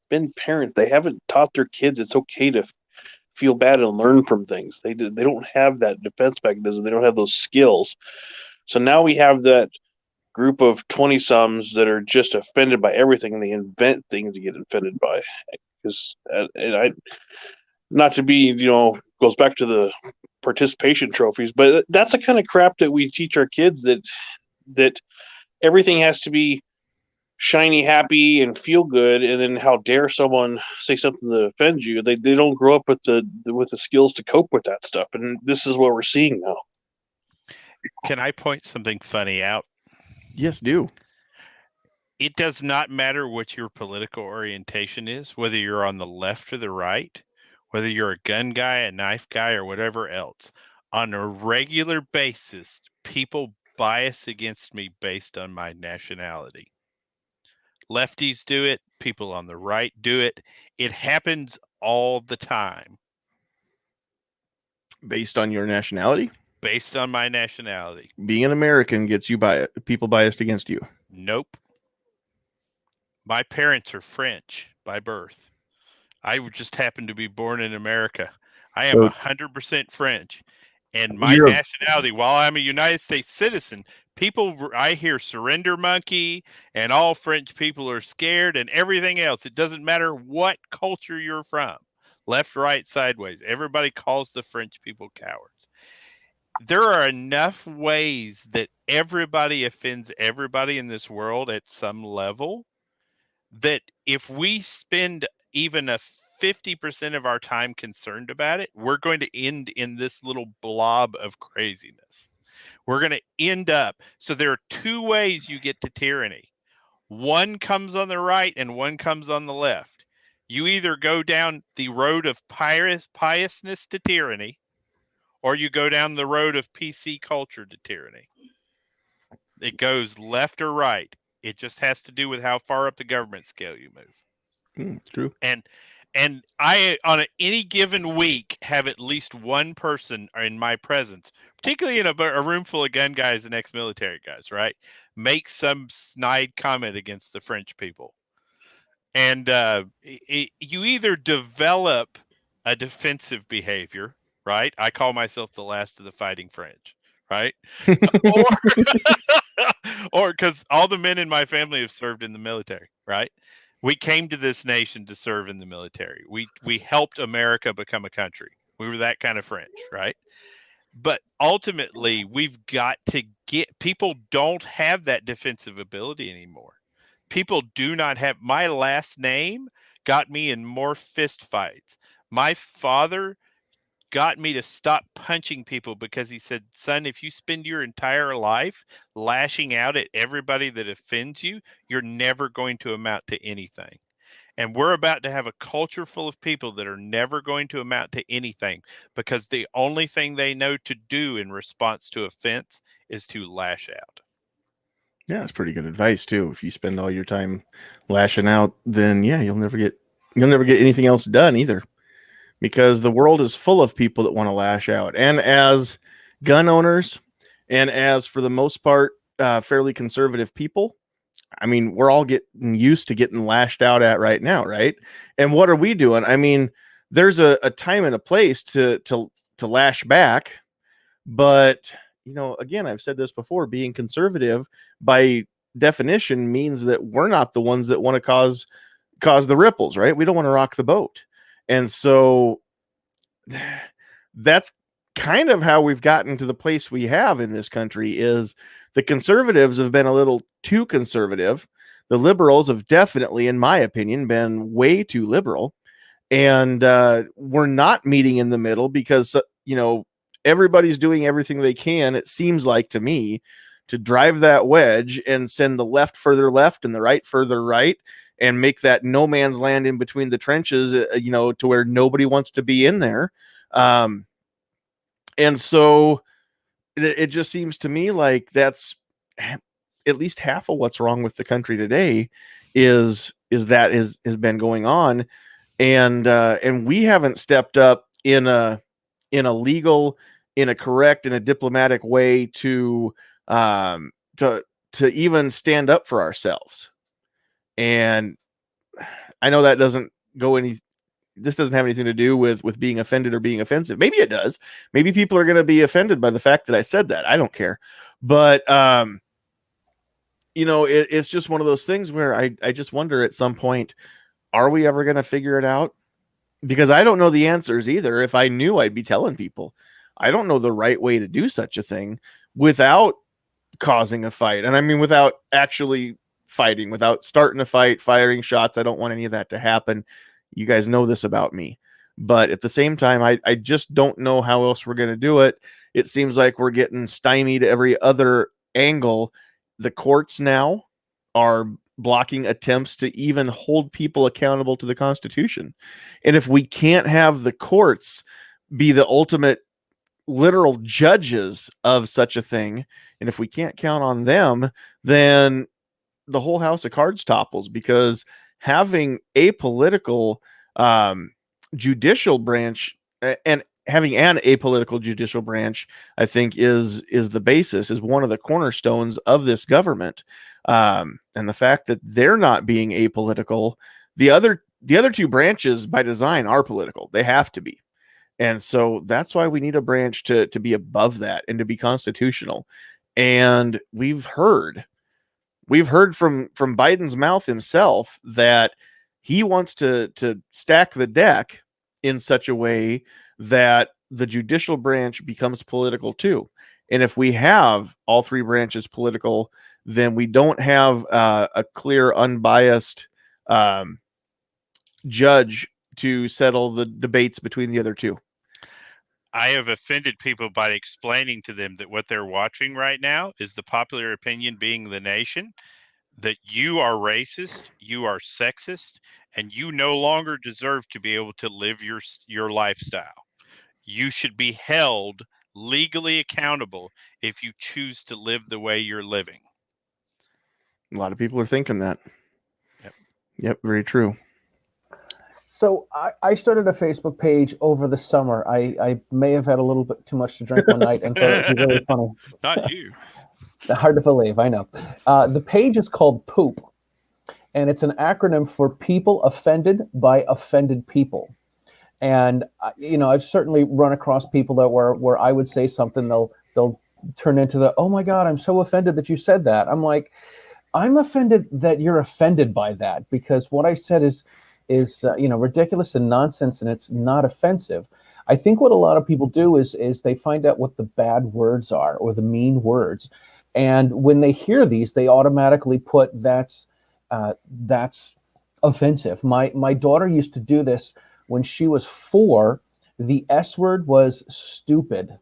S9: been parents. They haven't taught their kids it's okay to feel bad and learn from things. They don't have that defense mechanism. They don't have those skills. So now we have that group of 20-somes that are just offended by everything, and they invent things to get offended by. Because not to be, goes back to the participation trophies, but that's the kind of crap that we teach our kids, that everything has to be shiny, happy, and feel good, and then how dare someone say something that offends you? They don't grow up with the skills to cope with that stuff, and this is what we're seeing now.
S3: Can I point something funny out?
S1: Yes, do.
S3: It does not matter what your political orientation is, whether you're on the left or the right, whether you're a gun guy, a knife guy, or whatever else. On a regular basis, people bias against me based on my nationality. Lefties do it. People on the right do it. It happens all the time.
S1: Based on your nationality?
S3: Based on my nationality.
S1: Being an American gets you people biased against you.
S3: Nope. My parents are French by birth. I just happen to be born in America. I am 100% French. And my nationality, while I'm a United States citizen, I hear surrender monkey and all French people are scared and everything else. It doesn't matter what culture you're from, left, right, sideways. Everybody calls the French people cowards. There are enough ways that everybody offends everybody in this world at some level that if we spend even a 50% of our time concerned about it, we're going to end in this little blob of craziness. We're going to end up. So there are two ways you get to tyranny. One comes on the right and one comes on the left. You either go down the road of piousness to tyranny, or you go down the road of PC culture to tyranny. It goes left or right. It just has to do with how far up the government scale you move.
S1: It's true.
S3: And I, on any given week, have at least one person in my presence, particularly in a room full of gun guys and ex-military guys, right, make some snide comment against the French people. And you either develop a defensive behavior, right? I call myself the last of the fighting French, right? Or because all the men in my family have served in the military, right? We came to this nation to serve in the military. We helped America become a country. We were that kind of French, right? But ultimately, we've got to people don't have that defensive ability anymore. People do not have. My last name got me in more fist fights. My father got me to stop punching people because he said, son, if you spend your entire life lashing out at everybody that offends you, you're never going to amount to anything. And we're about to have a culture full of people that are never going to amount to anything because the only thing they know to do in response to offense is to lash out.
S1: Yeah, that's pretty good advice too. If you spend all your time lashing out, then yeah, you'll never get anything else done either. Because the world is full of people that want to lash out. And as gun owners, and as for the most part, fairly conservative people, I mean, we're all getting used to getting lashed out at right now, right? And what are we doing? I mean, there's a time and a place to lash back. But, again, I've said this before, being conservative by definition means that we're not the ones that want to cause cause the ripples, right? We don't want to rock the boat. And so that's kind of how we've gotten to the place we have in this country. Is the conservatives have been a little too conservative. The liberals have definitely, in my opinion, been way too liberal. And we're not meeting in the middle because, everybody's doing everything they can, it seems like to me, to drive that wedge and send the left further left and the right further right and make that no man's land in between the trenches, to where nobody wants to be in there. And so it just seems to me like that's at least half of what's wrong with the country today is that has been going on. And we haven't stepped up in a legal, in a correct, in a diplomatic way to even stand up for ourselves. And I know that this doesn't have anything to do with being offended or being offensive. Maybe it does. Maybe people are going to be offended by the fact that I said that. I don't care. But it's just one of those things where I just wonder at some point, are we ever going to figure it out? Because I don't know the answers either. If I knew, I'd be telling people. I don't know the right way to do such a thing without causing a fight. And I mean, without actually fighting, without starting a fight, firing shots. I don't want any of that to happen. You guys know this about me. But at the same time, I just don't know how else we're going to do it. It seems like we're getting stymied every other angle. The courts now are blocking attempts to even hold people accountable to the Constitution. And if we can't have the courts be the ultimate literal judges of such a thing, and if we can't count on them, then the whole house of cards topples, because having apolitical judicial branch and having an apolitical judicial branch, I think is the basis, is one of the cornerstones of this government. And the fact that they're not being apolitical, the other two branches by design are political. They have to be. And so that's why we need a branch to be above that and to be constitutional. And we've heard from Biden's mouth himself that he wants to stack the deck in such a way that the judicial branch becomes political too. And if we have all three branches political, then we don't have a clear, unbiased judge to settle the debates between the other two.
S3: I have offended people by explaining to them that what they're watching right now is the popular opinion being the nation, that you are racist, you are sexist, and you no longer deserve to be able to live your lifestyle. You should be held legally accountable if you choose to live the way you're living.
S1: A lot of people are thinking that.
S3: Yep,
S1: very true.
S2: So I started a Facebook page over the summer. I may have had a little bit too much to drink one night and thought it would be really funny.
S3: Not you.
S2: Hard to believe, I know. The page is called POOP, and it's an acronym for People Offended by Offended People. And I've certainly run across people that where I would say something, they'll turn into the, oh my God, I'm so offended that you said that. I'm like, I'm offended that you're offended by that, because what I said is ridiculous and nonsense, and it's not offensive. I think what a lot of people do is they find out what the bad words are or the mean words, and when they hear these, they automatically put that's offensive. My daughter used to do this when she was 4. The S word was stupid.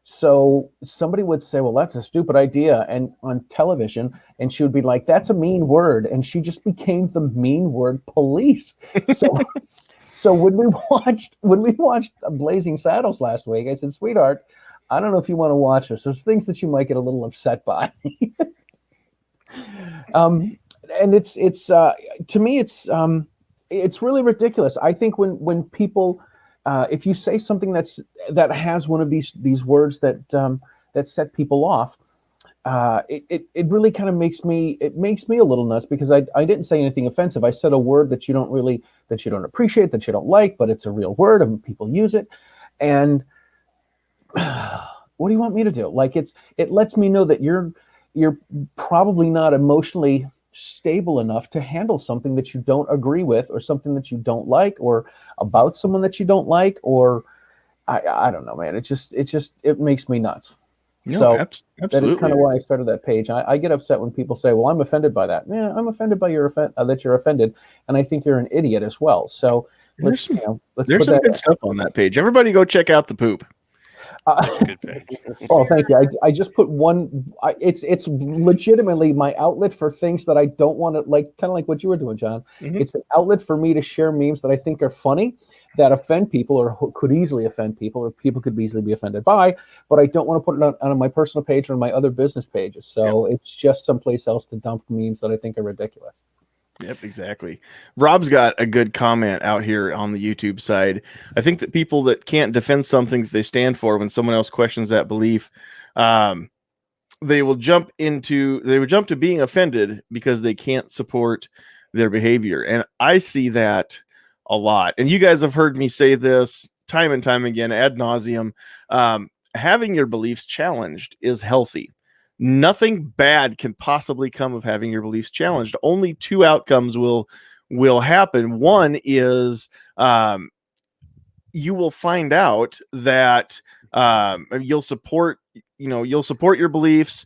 S2: So somebody would say, well, that's a stupid idea, and on television, and she would be like, that's a mean word, and she just became the mean word police. So when we watched Blazing Saddles last week, I said, sweetheart, I don't know if you want to watch this. There's things that you might get a little upset by. And it's to me, it's really ridiculous. I think when people, if you say something that has one of these words that set people off, it really kind of makes me a little nuts, because I didn't say anything offensive. I said a word that you don't appreciate, that you don't like, but it's a real word and people use it. And what do you want me to do? Like, it lets me know that you're probably not emotionally stable enough to handle something that you don't agree with, or something that you don't like, or about someone that you don't like, or I don't know, man. It makes me nuts.
S1: No,
S2: So that is
S1: absolutely.
S2: kind of why I started that page. I get upset when people say, "Well, I'm offended by that." Yeah, I'm offended by that you're offended, and I think you're an idiot as well. So let's
S1: There's
S2: put
S1: some
S2: that
S1: good stuff on that page. Everybody go check out the poop.
S3: That's a good page.
S2: Oh, thank you. I just put one. It's legitimately my outlet for things that I don't want to, like, kind of like what you were doing, John.
S1: Mhm.
S2: It's an outlet for me to share memes that I think are funny, that offend people, or could easily offend people, or people could easily be offended by, but I don't want to put it on my personal page or my other business pages. So it's just someplace else to dump memes that I think are ridiculous.
S1: Yep, exactly. Rob's got a good comment out here on the YouTube side. I think that people that can't defend something that they stand for, when someone else questions that belief, they would jump to being offended because they can't support their behavior. And I see that a lot. And you guys have heard me say this time and time again, ad nauseum. Having your beliefs challenged is healthy. Nothing bad can possibly come of having your beliefs challenged. Only two outcomes will happen. One is you will find out that you'll support your beliefs.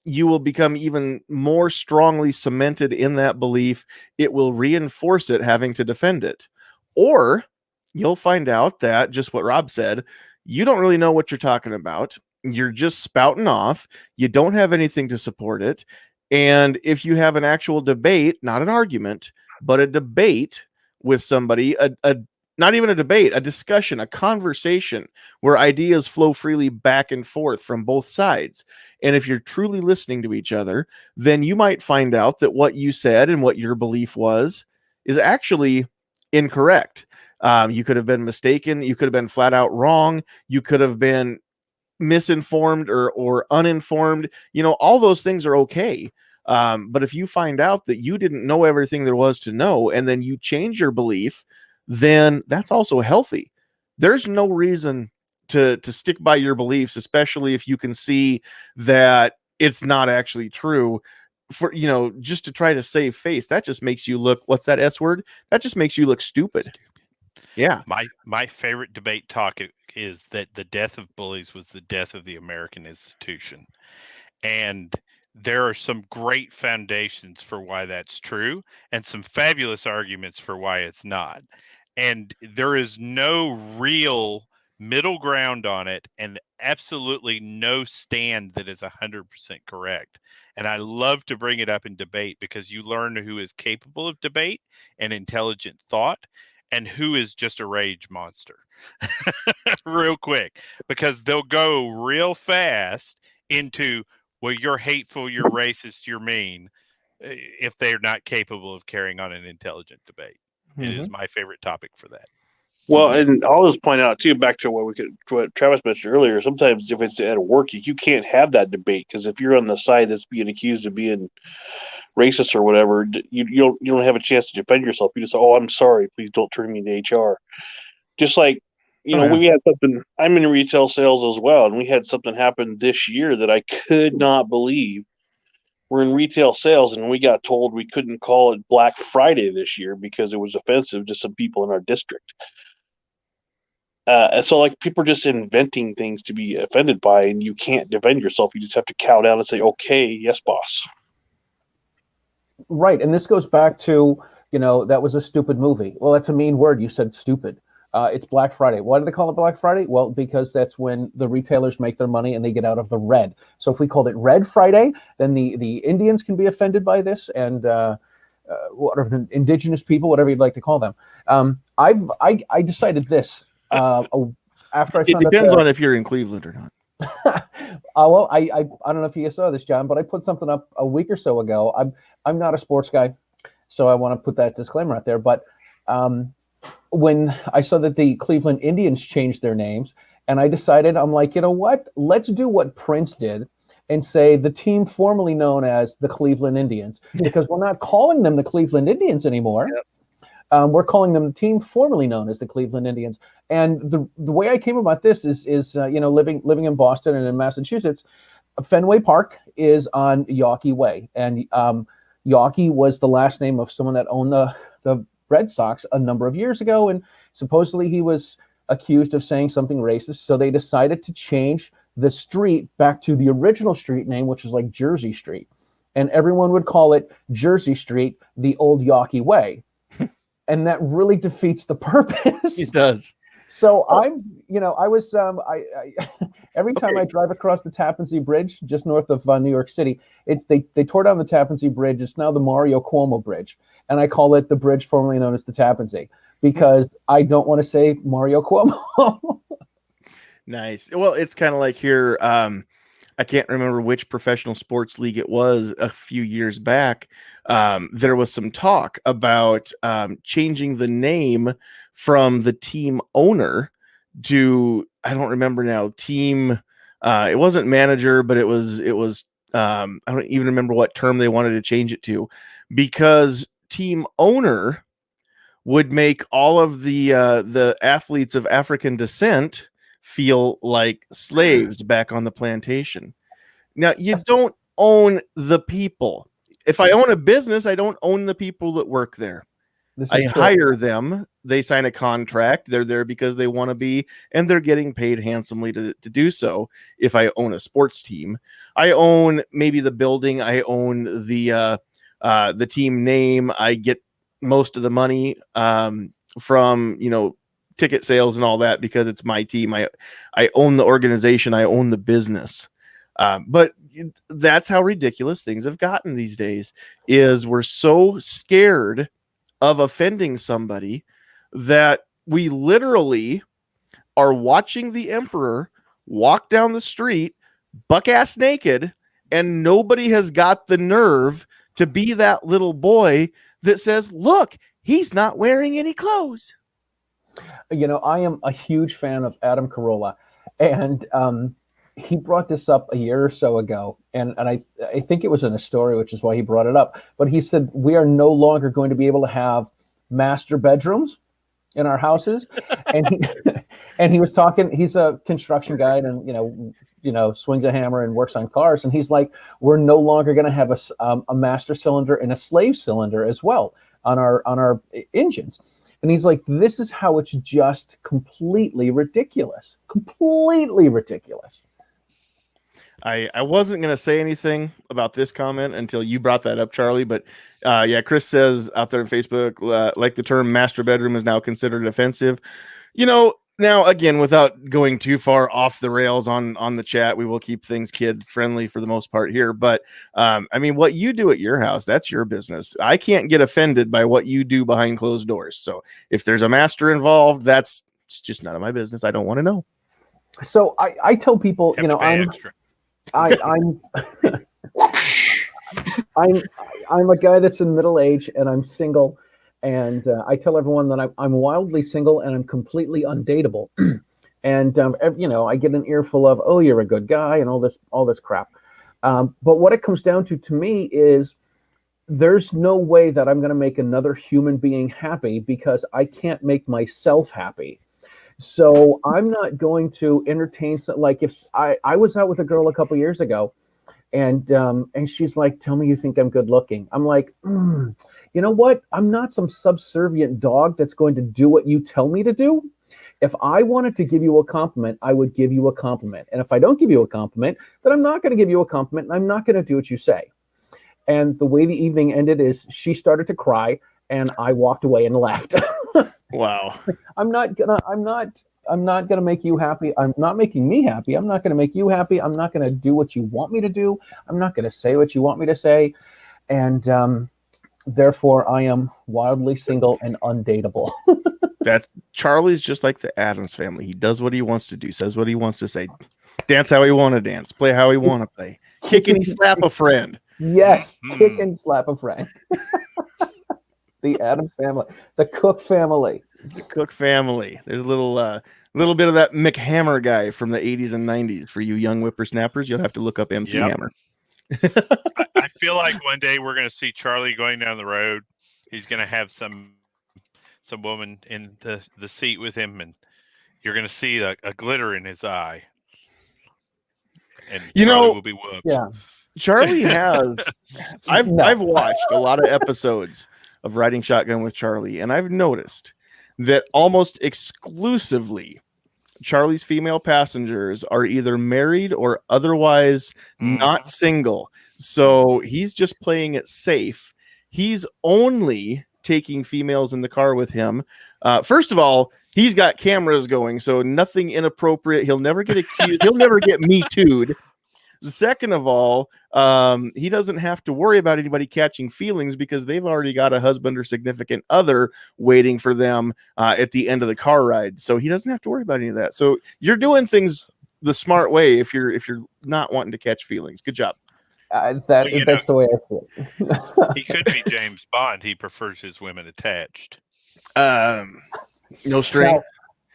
S1: You will become even more strongly cemented in that belief. It will reinforce it, having to defend it. Or you'll find out that, just what Rob said, you don't really know what you're talking about. You're just spouting off. You don't have anything to support it. And if you have an actual debate, not an argument, but a debate with somebody, not even a debate, a discussion, a conversation where ideas flow freely back and forth from both sides. And if you're truly listening to each other, then you might find out that what you said and what your belief was is actually incorrect. You could have been mistaken. You could have been flat out wrong. You could have been misinformed or uninformed. All those things are okay. But if you find out that you didn't know everything there was to know, and then you change your belief, then that's also healthy. There's no reason to stick by your beliefs, especially if you can see that it's not actually true, for just to try to save face. That just makes you look, what's that S word? That just makes you look stupid. Yeah.
S3: My favorite debate topic is that the death of bullies was the death of the American institution. And there are some great foundations for why that's true, and some fabulous arguments for why it's not. And there is no real middle ground on it, and absolutely no stand that is 100% correct. And I love to bring it up in debate, because you learn who is capable of debate and intelligent thought, and who is just a rage monster real quick, because they'll go real fast into, well, you're hateful, you're racist, you're mean, if they're not capable of carrying on an intelligent debate. It is my favorite topic for that.
S9: Well, and I'll just point out too, back to what Travis mentioned earlier. Sometimes if it's at work, you can't have that debate, because if you're on the side that's being accused of being racist or whatever, you don't have a chance to defend yourself. You just say, "Oh, I'm sorry. Please don't turn me to HR." Just like we had something. I'm in retail sales as well, and we had something happen this year that I could not believe. We're in retail sales, and we got told we couldn't call it Black Friday this year because it was offensive to some people in our district. So, like, people are just inventing things to be offended by, and you can't defend yourself. You just have to cow down and say, "Okay, yes, boss."
S2: Right, and this goes back to, that was a stupid movie. Well, that's a mean word. You said stupid. It's Black Friday. Why do they call it Black Friday? Well, because that's when the retailers make their money and they get out of the red. So if we called it Red Friday, then the Indians can be offended by this, and whatever, the indigenous people, whatever you'd like to call them. I decided this after I
S1: It
S2: found
S1: depends
S2: out
S1: on if you're in Cleveland or not.
S2: well, I don't know if you saw this, John, but I put something up a week or so ago. I'm not a sports guy, so I want to put that disclaimer out there. But when I saw that the Cleveland Indians changed their names, and I decided, I'm like, you know what? Let's do what Prince did and say the team formerly known as the Cleveland Indians, because we're not calling them the Cleveland Indians anymore.
S6: Yep.
S2: We're calling them the team formerly known as the Cleveland Indians. And the way I came about this is living in Boston and in Massachusetts, Fenway Park is on Yawkey Way, and Yawkey was the last name of someone that owned the Red Sox a number of years ago, and supposedly he was accused of saying something racist. So they decided to change the street back to the original street name, which is like Jersey Street, and everyone would call it Jersey Street, the old Yawkey way, and that really defeats the purpose.
S1: It does.
S2: So I was every time I drive across the Tappan Zee Bridge, just north of New York City, they tore down the Tappan Zee Bridge. It's now the Mario Cuomo Bridge, and I call it the bridge formerly known as the Tappan Zee because I don't want to say Mario Cuomo.
S1: Nice. Well, it's kind of like here. I can't remember which professional sports league it was a few years back. There was some talk about changing the name from the team owner to, I don't remember now, team. It wasn't manager, but it was. I don't even remember what term they wanted to change it to, because team owner would make all of the athletes of African descent feel like slaves back on the plantation. Now, you don't own the people. If I own a business, I don't own the people that work there. I hire them. They sign a contract. They're there because they want to be, and they're getting paid handsomely to do so. If I own a sports team, I own maybe the building. I own the team name. I get most of the money from, ticket sales and all that because it's my team. I own the organization. I own the business. But that's how ridiculous things have gotten these days, is we're so scared of offending somebody that we literally are watching the emperor walk down the street buck-ass naked, and nobody has got the nerve to be that little boy that says, look, he's not wearing any clothes.
S2: I am a huge fan of Adam Carolla, and he brought this up a year or so ago, and I think it was in a story, which is why he brought it up. But he said we are no longer going to be able to have master bedrooms in our houses, and he was talking. He's a construction guy, and swings a hammer and works on cars, and he's like, we're no longer going to have a master cylinder and a slave cylinder as well on our engines. And he's like, this is how it's just completely ridiculous. Completely ridiculous.
S1: I wasn't going to say anything about this comment until you brought that up, Charlie. But Chris says out there on Facebook, like the term master bedroom is now considered offensive. Now, again, without going too far off the rails on the chat, we will keep things kid friendly for the most part here. But what you do at your house, that's your business. I can't get offended by what you do behind closed doors. So if there's a master involved, it's just none of my business. I don't want to know.
S2: So I tell people, I'm a guy that's in middle age and I'm single. And I tell everyone that I'm wildly single and I'm completely undateable. And, I get an earful of, oh, you're a good guy and all this crap. But what it comes down to me is there's no way that I'm going to make another human being happy because I can't make myself happy. So I'm not going to entertain. Like if I was out with a girl a couple years ago and she's like, tell me you think I'm good looking. I'm like, you know what? I'm not some subservient dog that's going to do what you tell me to do. If I wanted to give you a compliment, I would give you a compliment. And if I don't give you a compliment, then I'm not going to give you a compliment and I'm not going to do what you say. And the way the evening ended is she started to cry and I walked away and left.
S1: Wow.
S2: I'm not gonna make you happy. I'm not making me happy. I'm not gonna make you happy. I'm not gonna do what you want me to do. I'm not gonna say what you want me to say. And therefore I am wildly single and undateable.
S1: That's Charlie's just like the Addams family. He does what he wants to do, says what he wants to say, dance how he want to dance, play how he want to play, kick and he slap a friend.
S2: Yes, kick and slap a friend. The Addams family, the Cook family.
S1: The Cook family. There's a little bit of that McHammer guy from the 80s and 90s for you young whippersnappers. You'll have to look up MC Hammer.
S3: I feel like one day we're going to see Charlie going down the road. He's going to have some woman in the seat with him, and you're going to see a glitter in his eye. And Charlie will be whooped.
S2: Yeah.
S1: Charlie has. I've
S2: No.
S1: watched a lot of episodes of Riding Shotgun with Charlie, and I've noticed that almost exclusively Charlie's female passengers are either married or otherwise not single. So he's just playing it safe. He's only taking females in the car with him. First of all, he's got cameras going, so nothing inappropriate. He'll never get accused. He'll never get me too'd. Second of all, he doesn't have to worry about anybody catching feelings because they've already got a husband or significant other waiting for them at the end of the car ride. So he doesn't have to worry about any of that. So you're doing things the smart way if you're not wanting to catch feelings. Good job.
S2: That's the way I feel.
S3: He could be James Bond. He prefers his women attached.
S1: No string.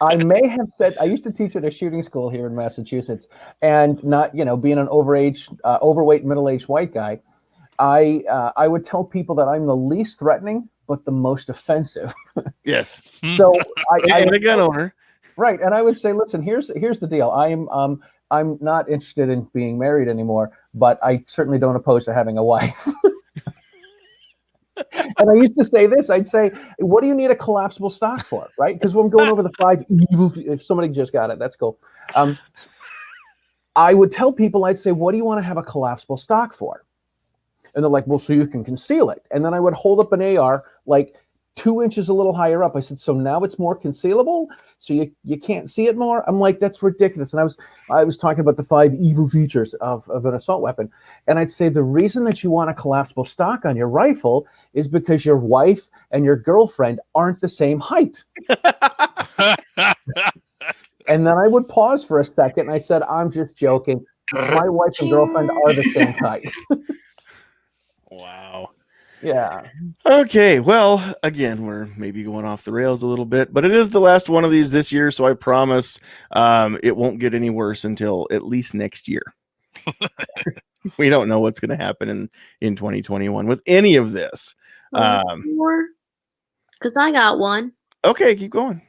S2: I may have said I used to teach at a shooting school here in Massachusetts, and not being an overweight middle-aged white guy, I would tell people that I'm the least threatening but the most offensive.
S1: Yes.
S2: So
S1: and a gun owner.
S2: Right, and I would say, listen, here's the deal. I'm not interested in being married anymore, but I certainly don't oppose to having a wife. And I used to say this. I'd say, what do you need a collapsible stock for, right? Because when I'm going over the 5 evil, if somebody just got it, that's cool. I would tell people, I'd say, what do you want to have a collapsible stock for? And they're like, well, so you can conceal it. And then I would hold up an AR like 2 inches a little higher up. I said, so now it's more concealable, so you can't see it more? I'm like, that's ridiculous. And I was talking about the 5 evil features of an assault weapon. And I'd say the reason that you want a collapsible stock on your rifle is because your wife and your girlfriend aren't the same height. And then I would pause for a second, and I said, I'm just joking. My wife and girlfriend are the same height.
S1: Wow.
S2: Yeah.
S1: Okay. Well, again, we're maybe going off the rails a little bit, but it is the last one of these this year, so I promise it won't get any worse until at least next year. We don't know what's going to happen in 2021 with any of this.
S4: Because I got one.
S1: Okay, keep going.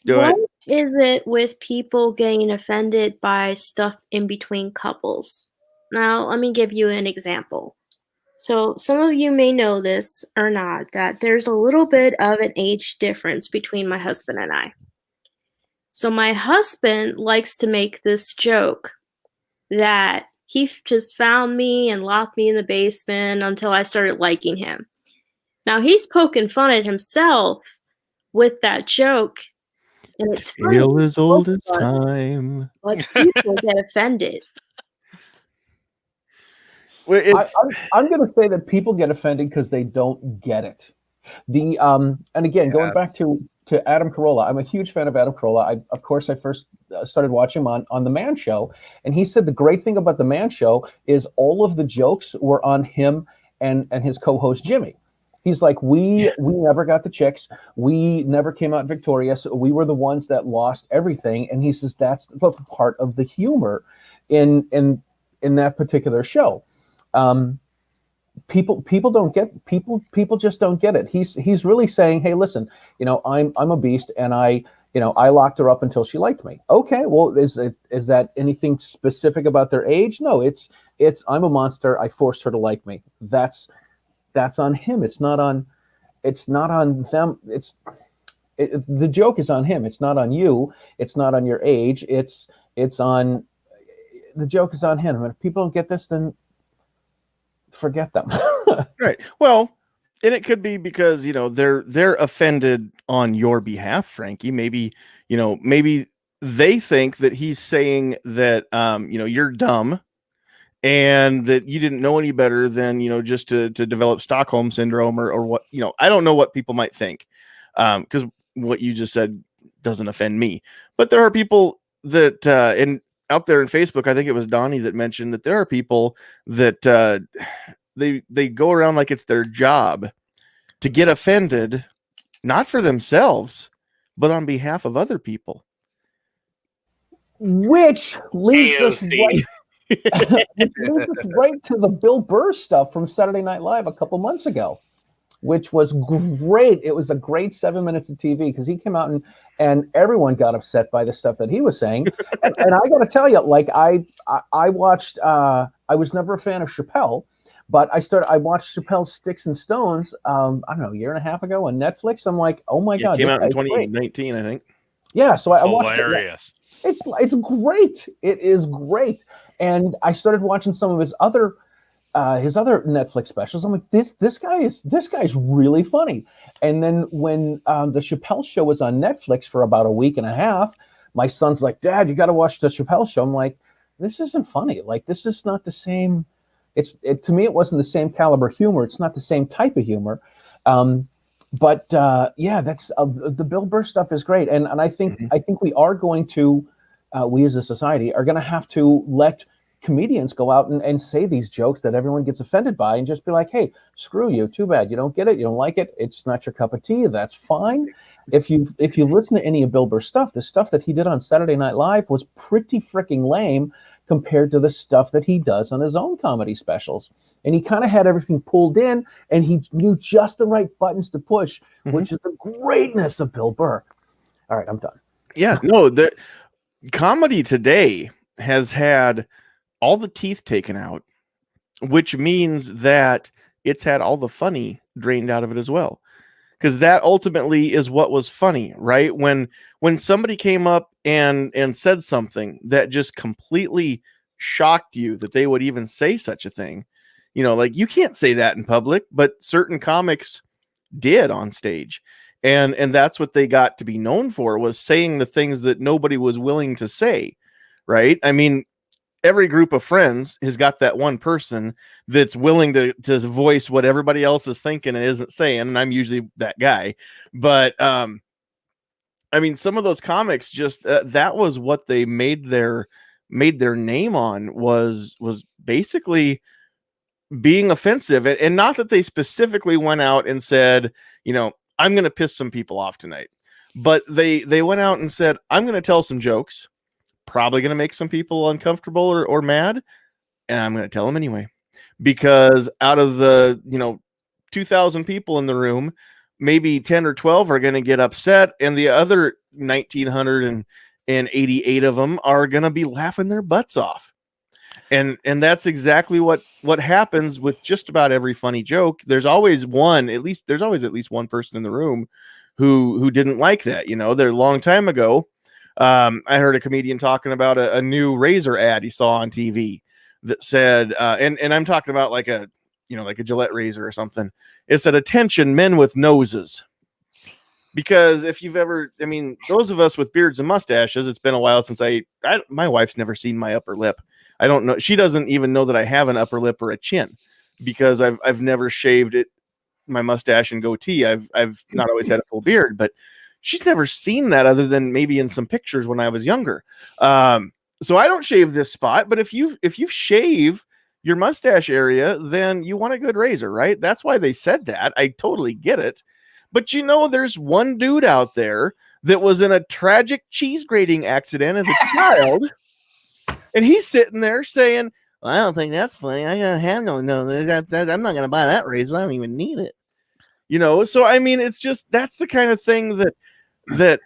S4: What is it with people getting offended by stuff in between couples? Now, let me give you an example. So some of you may know this or not, that there's a little bit of an age difference between my husband and I. So my husband likes to make this joke that he just found me and locked me in the basement until I started liking him. Now he's poking fun at himself with that joke, and it's funny.
S1: Tale as old as time.
S4: But people get offended.
S1: Well,
S2: I'm going to say that people get offended because they don't get it. And again, going back to Adam Carolla, I'm a huge fan of Adam Carolla. Of course, I first started watching him on The Man Show, and he said the great thing about The Man Show is all of the jokes were on him and his co-host Jimmy. He's like, we never got the chicks. We never came out victorious. We were the ones that lost everything. And he says that's the part of the humor in that particular show. People don't get people just don't get it. He's really saying, hey, listen, I'm a beast, and I locked her up until she liked me. Okay, well, is that anything specific about their age? No, it's I'm a monster. I forced her to like me. That's on him. It's not on them. The joke is on him. It's not on you. It's not on your age. It's on the joke is on him. And if people don't get this, then forget them.
S1: Right. Well, and it could be because they're offended on your behalf, Frankie. Maybe they think that he's saying that you're dumb and that you didn't know any better than just to develop Stockholm syndrome or what. I don't know what people might think, because what you just said doesn't offend me. But there are people that out there in Facebook, I think it was Donnie that mentioned that there are people that they go around like it's their job to get offended, not for themselves, but on behalf of other people.
S2: Which leads us right to the Bill Burr stuff from Saturday Night Live a couple months ago, which was great. It was a great 7 minutes of TV because he came out and everyone got upset by the stuff that he was saying. and I got to tell you, like I watched I was never a fan of Chappelle, but I watched Chappelle's Sticks and Stones. I don't know, a year and a half ago on Netflix. I'm like, oh my
S1: It
S2: god,
S1: came
S2: this
S1: out in
S2: guy's great.
S1: 2019, I think.
S2: Yeah, so I watched it.
S3: Hilarious.
S2: It's great. It is great. And I started watching some of his other Netflix specials. I'm like, this guy's really funny. And then when the Chappelle Show was on Netflix for about a week and a half, my son's like, Dad, you got to watch the Chappelle Show. I'm like, this isn't funny. Like, this is not the same. To me, it wasn't the same caliber humor. It's not the same type of humor. But yeah, that's the Bill Burr stuff is great, and I think we are going to, we as a society are going to have to let comedians go out and say these jokes that everyone gets offended by, and just be like, hey, screw you, too bad, you don't get it, you don't like it, it's not your cup of tea, that's fine. If you listen to any of Bill Burr's stuff, the stuff that he did on Saturday Night Live was pretty freaking lame compared to the stuff that he does on his own comedy specials. And he kind of had everything pulled in, and he knew just the right buttons to push, which is the greatness of Bill Burr. All right, I'm done.
S1: Yeah, no, the comedy today has had all the teeth taken out, which means that it's had all the funny drained out of it as well. Because that ultimately is what was funny, right? When somebody came up and said something that just completely shocked you that they would even say such a thing. You know, like, you can't say that in public, but certain comics did on stage. And that's what they got to be known for, was saying the things that nobody was willing to say, right? I mean, every group of friends has got that one person that's willing to voice what everybody else is thinking and isn't saying, and I'm usually that guy. But I mean, some of those comics just that was what they made their name on, was basically being offensive. And not that they specifically went out and said, you know, I'm going to piss some people off tonight, but they went out and said, I'm going to tell some jokes, probably going to make some people uncomfortable or mad, and I'm going to tell them anyway, because out of the 2,000 people in the room, maybe 10 or 12 are going to get upset, and the other 1,988 of them are going to be laughing their butts off. And that's exactly what happens with just about every funny joke. There's always at least one person in the room who didn't like that. You know, there a long time ago, I heard a comedian talking about a new razor ad he saw on TV that said, and I'm talking about like a Gillette razor or something. It said, "Attention, men with noses." Because if you've ever, I mean, those of us with beards and mustaches, it's been a while since my wife's never seen my upper lip. I don't know. She doesn't even know that I have an upper lip or a chin, because I've never shaved it, my mustache and goatee. I've not always had a full beard, but she's never seen that other than maybe in some pictures when I was younger. So I don't shave this spot, but if you shave your mustache area, then you want a good razor, right? That's why they said that. I totally get it. But there's one dude out there that was in a tragic cheese grating accident as a child, and he's sitting there saying, well, I don't think that's funny. I gotta have I'm not gonna buy that razor. I don't even need it. So I mean, it's just, that's the kind of thing that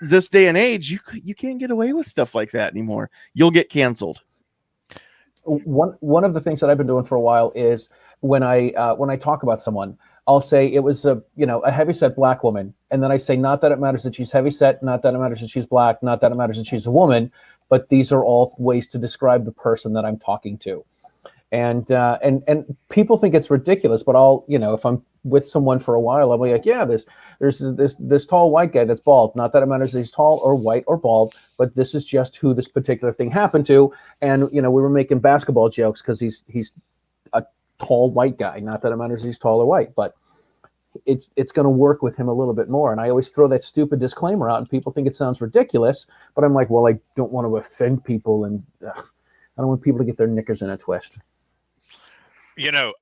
S1: this day and age, you can't get away with stuff like that anymore. You'll get canceled.
S2: One of the things that I've been doing for a while is when I talk about someone, I'll say it was a heavyset black woman, and then I say, not that it matters that she's heavyset, not that it matters that she's black, not that it matters that she's a woman, but these are all ways to describe the person that I'm talking to. And people think it's ridiculous, but I'll, if I'm with someone for a while, I'll be like, yeah, there's this tall white guy that's bald. Not that it matters that he's tall or white or bald, but this is just who this particular thing happened to. And we were making basketball jokes because he's a tall white guy. Not that it matters if he's tall or white, but it's going to work with him a little bit more. And I always throw that stupid disclaimer out, and people think it sounds ridiculous, but I'm like, well, I don't want to offend people, and I don't want people to get their knickers in a twist.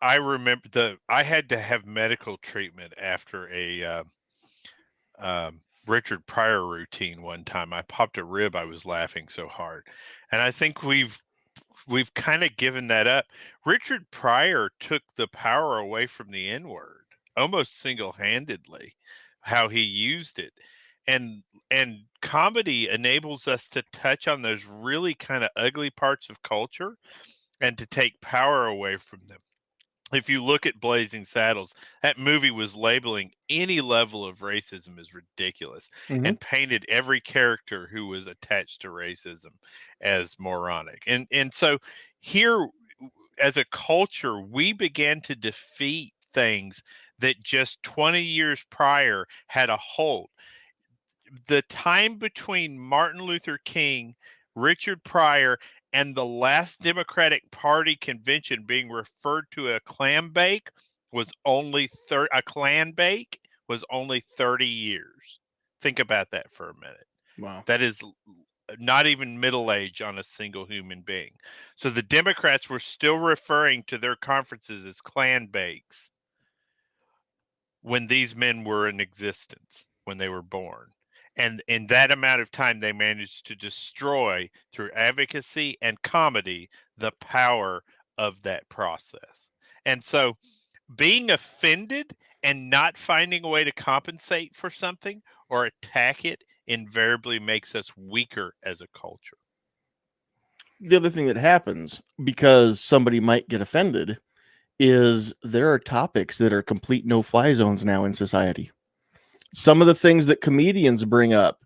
S3: I remember I had to have medical treatment after a Richard Pryor routine one time. I popped a rib. I was laughing so hard, and I think we've kind of given that up. Richard Pryor took the power away from the N-word almost single-handedly, how he used it. And comedy enables us to touch on those really kind of ugly parts of culture and to take power away from them. If you look at Blazing Saddles, that movie was labeling any level of racism as ridiculous and painted every character who was attached to racism as moronic. And so here, as a culture, we began to defeat things that just 20 years prior had a hold. The time between Martin Luther King, Richard Pryor, and the last Democratic Party convention being referred to a clam bake was only a clan bake was only 30 years. Think about that for a minute.
S1: Wow.
S3: That is not even middle age on a single human being. So the Democrats were still referring to their conferences as clan bakes when these men were in existence, when they were born. And in that amount of time, they managed to destroy, through advocacy and comedy, the power of that process. And so being offended and not finding a way to compensate for something or attack it invariably makes us weaker as a culture.
S1: The other thing that happens, because somebody might get offended, is there are topics that are complete no-fly zones now in society. Some of the things that comedians bring up,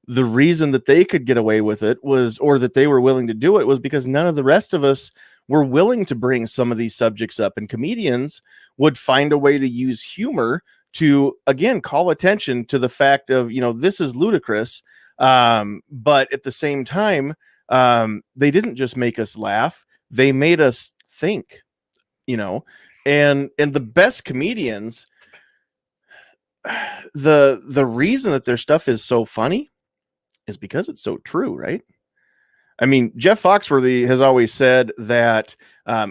S1: the reason that they could get away with it was, or that they were willing to do it, was because none of the rest of us were willing to bring some of these subjects up. And comedians would find a way to use humor to, again, call attention to the fact of, this is ludicrous. But at the same time, they didn't just make us laugh. They made us think, and the best comedians, the reason that their stuff is so funny is because it's so true, right? I mean, Jeff Foxworthy has always said that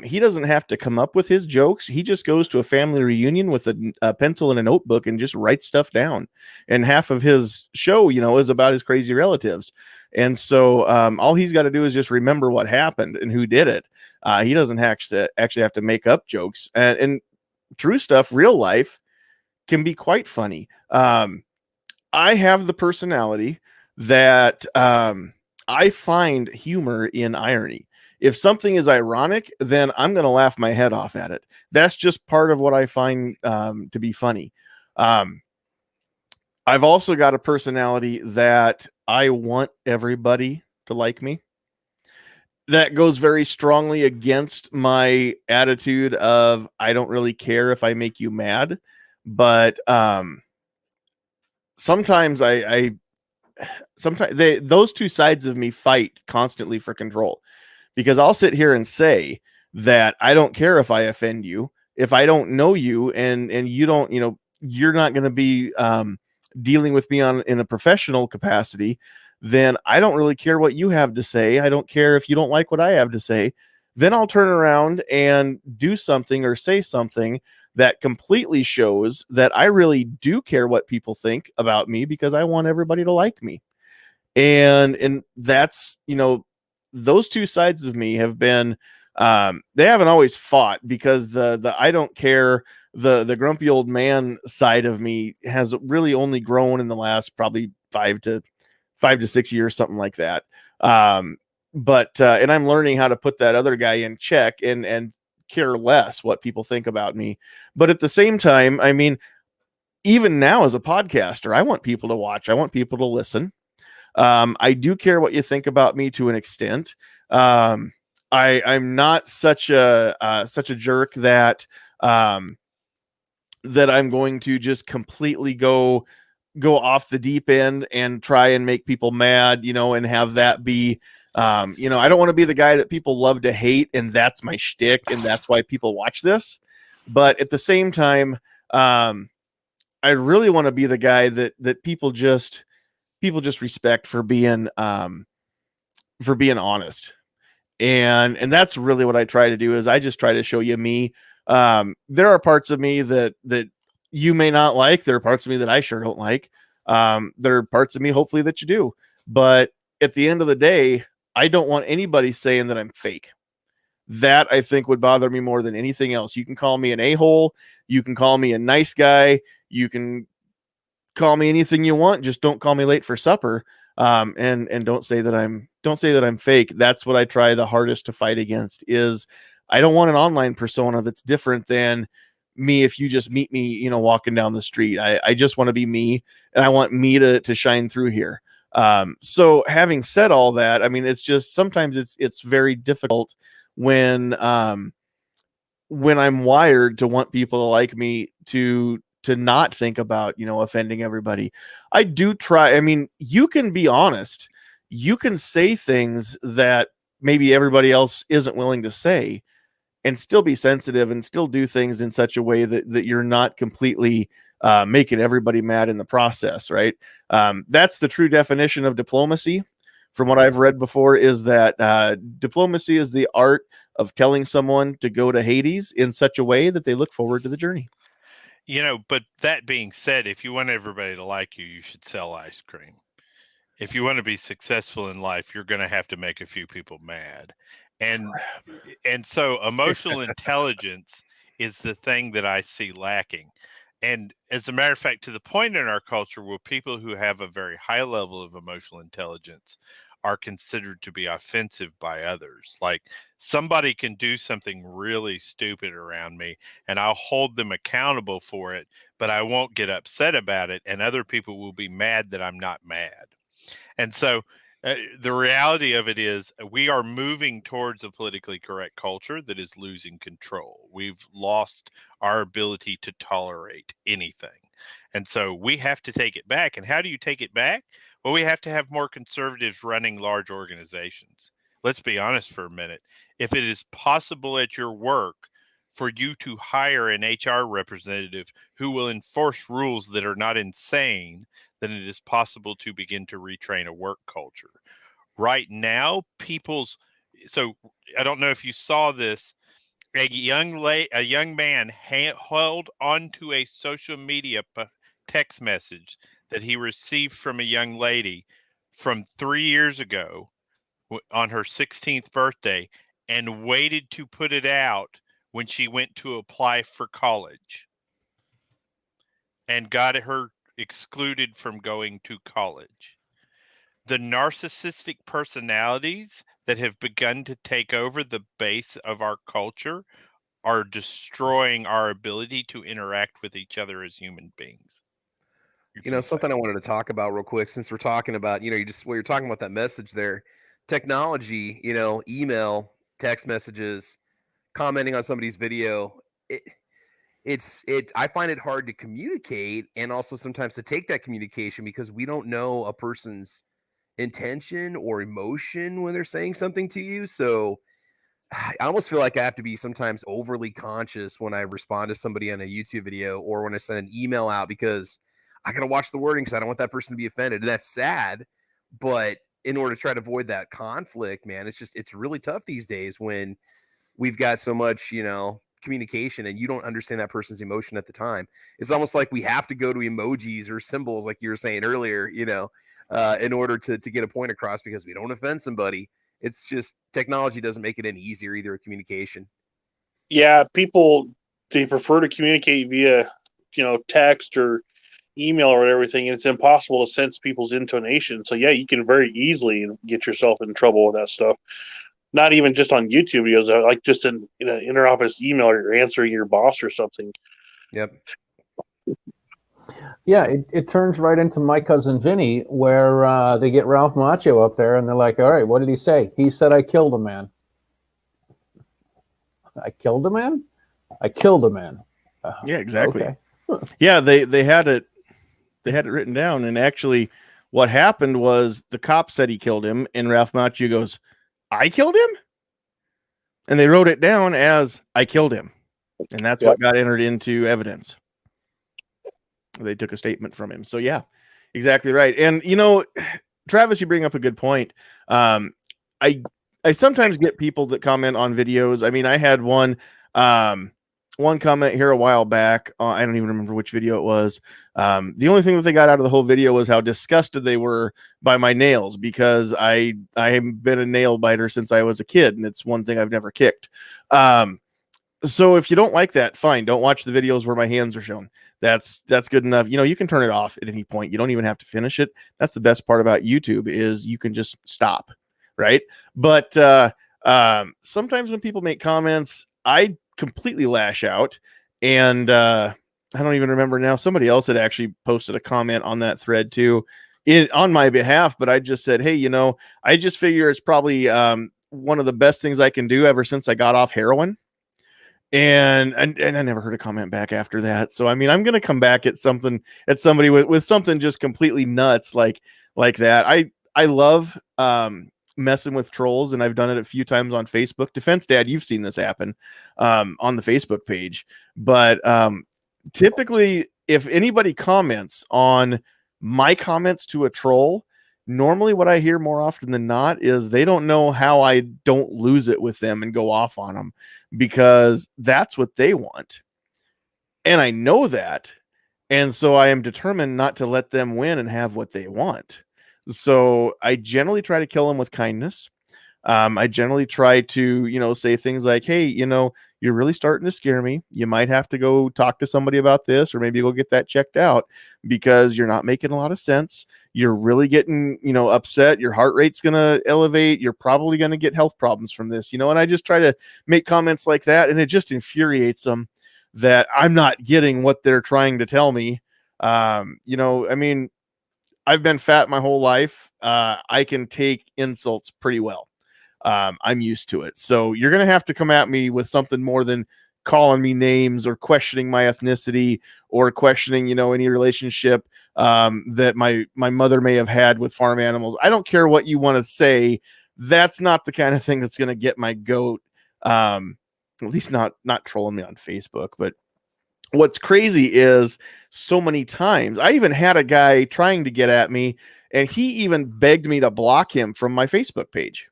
S1: he doesn't have to come up with his jokes. He just goes to a family reunion with a pencil and a notebook and just writes stuff down. And half of his show, is about his crazy relatives. And so all he's got to do is just remember what happened and who did it. He doesn't actually have to make up jokes. And true stuff, real life, can be quite funny. I have the personality that I find humor in irony. If something is ironic, then I'm going to laugh my head off at it. That's just part of what I find to be funny. I've also got a personality that I want everybody to like me. That goes very strongly against my attitude of I don't really care if I make you mad. But sometimes those two sides of me fight constantly for control, because I'll sit here and say that I don't care if I offend you, if I don't know you and you don't, you're not going to be dealing with me in a professional capacity, then I don't really care what you have to say. I don't care if you don't like what I have to say. Then I'll turn around and do something or say something that completely shows that I really do care what people think about me, because I want everybody to like me. And that's, those two sides of me have been, they haven't always fought, because the I don't care, the grumpy old man side of me has really only grown in the last probably 5 to 6 years, something like that. But and I'm learning how to put that other guy in check and care less what people think about me. But at the same time, I mean, even now as a podcaster, I want people to watch. I want people to listen. I do care what you think about me to an extent. I'm not such a jerk that that I'm going to just completely go off the deep end and try and make people mad, and have that be, I don't want to be the guy that people love to hate, and that's my shtick, and that's why people watch this. But at the same time, I really want to be the guy that people just respect for being honest. And that's really what I try to do, is I just try to show you me. There are parts of me that you may not like. There are parts of me that I sure don't like. There are parts of me, hopefully, that you do. But at the end of the day, I don't want anybody saying that I'm fake. That, I think, would bother me more than anything else. You can call me an a-hole. You can call me a nice guy. You can call me anything you want. Just don't call me late for supper. And don't say that I'm fake. That's what I try the hardest to fight against. Is I don't want an online persona that's different than me. If you just meet me, walking down the street, I just want to be me, and I want me to shine through here. So having said all that, I mean, it's just sometimes it's very difficult when I'm wired to want people to like me to not think about, offending everybody. I do try. I mean, you can be honest. You can say things that maybe everybody else isn't willing to say, and still be sensitive and still do things in such a way that you're not completely making everybody mad in the process, right? That's the true definition of diplomacy. From what I've read before, is that diplomacy is the art of telling someone to go to Hades in such a way that they look forward to the journey.
S3: But that being said, if you want everybody to like you, you should sell ice cream. If you want to be successful in life, you're going to have to make a few people mad. And so emotional intelligence is the thing that I see lacking. And as a matter of fact, to the point in our culture where people who have a very high level of emotional intelligence are considered to be offensive by others. Like, somebody can do something really stupid around me and I'll hold them accountable for it, but I won't get upset about it. And other people will be mad that I'm not mad. And so the reality of it is we are moving towards a politically correct culture that is losing control. We've lost our ability to tolerate anything. And so we have to take it back. And how do you take it back? Well, we have to have more conservatives running large organizations. Let's be honest for a minute. If it is possible at your work for you to hire an HR representative who will enforce rules that are not insane, then it is possible to begin to retrain a work culture. Right now, so I don't know if you saw this, a young man held onto a social media text message that he received from a young lady from 3 years ago on her 16th birthday, and waited to put it out when she went to apply for college, and got her excluded from going to college. The narcissistic personalities that have begun to take over the base of our culture are destroying our ability to interact with each other as human beings.
S6: Something I wanted to talk about real quick, since we're talking about, you're talking about that message there, technology, email, text messages, commenting on somebody's video. I find it hard to communicate, and also sometimes to take that communication, because we don't know a person's intention or emotion when they're saying something to you. So I almost feel like I have to be sometimes overly conscious when I respond to somebody on a YouTube video or when I send an email out, because I got to watch the wording because I don't want that person to be offended. And that's sad. But in order to try to avoid that conflict, man, it's really tough these days when we've got so much, communication, and you don't understand that person's emotion at the time. It's almost like we have to go to emojis or symbols, like you were saying earlier, in order to get a point across, because we don't offend somebody. It's just technology doesn't make it any easier either with communication.
S9: Yeah, people, they prefer to communicate via, text or email or everything, and it's impossible to sense people's intonation. So yeah, you can very easily get yourself in trouble with that stuff. Not even just on YouTube videos, like just in an interoffice email, or you're answering your boss or something.
S6: Yep.
S2: Yeah, it turns right into My Cousin Vinny, where they get Ralph Macchio up there, and they're like, all right, what did he say? He said, I killed a man. I killed a man? I killed a man.
S1: Yeah, exactly.
S2: Okay.
S1: Yeah, they had it written down, and actually what happened was the cop said he killed him, and Ralph Macchio goes, I killed him? And they wrote it down as I killed him. And that's what got entered into evidence. They took a statement from him. So yeah, exactly right. And Travis, you bring up a good point. I sometimes get people that comment on videos. I mean, I had one comment here a while back. I don't even remember which video it was. The only thing that they got out of the whole video was how disgusted they were by my nails, because I have been a nail biter since I was a kid, and it's one thing I've never kicked. So if you don't like that, fine. Don't watch the videos where my hands are shown. That's good enough. You can turn it off at any point. You don't even have to finish it. That's the best part about YouTube is you can just stop, right? But sometimes when people make comments, I completely lash out, and I don't even remember now. Somebody else had actually posted a comment on that thread too, on my behalf. But I just said, hey, I just figure it's probably one of the best things I can do ever since I got off heroin. And I never heard a comment back after that. So I mean, I'm gonna come back at somebody with something just completely nuts like that. I love messing with trolls, and I've done it a few times on Facebook. Defense Dad, you've seen this happen on the Facebook page. But typically, if anybody comments on my comments to a troll, normally what I hear more often than not is they don't know how I don't lose it with them and go off on them, because that's what they want. And I know that. And so I am determined not to let them win and have what they want. So I generally try to kill them with kindness. I generally try to, say things like, hey, you're really starting to scare me. You might have to go talk to somebody about this, or maybe go get that checked out, because you're not making a lot of sense. You're really getting, upset. Your heart rate's going to elevate. You're probably going to get health problems from this, and I just try to make comments like that. And it just infuriates them that I'm not getting what they're trying to tell me. I mean, I've been fat my whole life. I can take insults pretty well. I'm used to it. So you're going to have to come at me with something more than calling me names or questioning my ethnicity or questioning, any relationship that my mother may have had with farm animals. I don't care what you want to say. That's not the kind of thing that's going to get my goat. At least not trolling me on Facebook. But what's crazy is so many times I even had a guy trying to get at me, and he even begged me to block him from my Facebook page.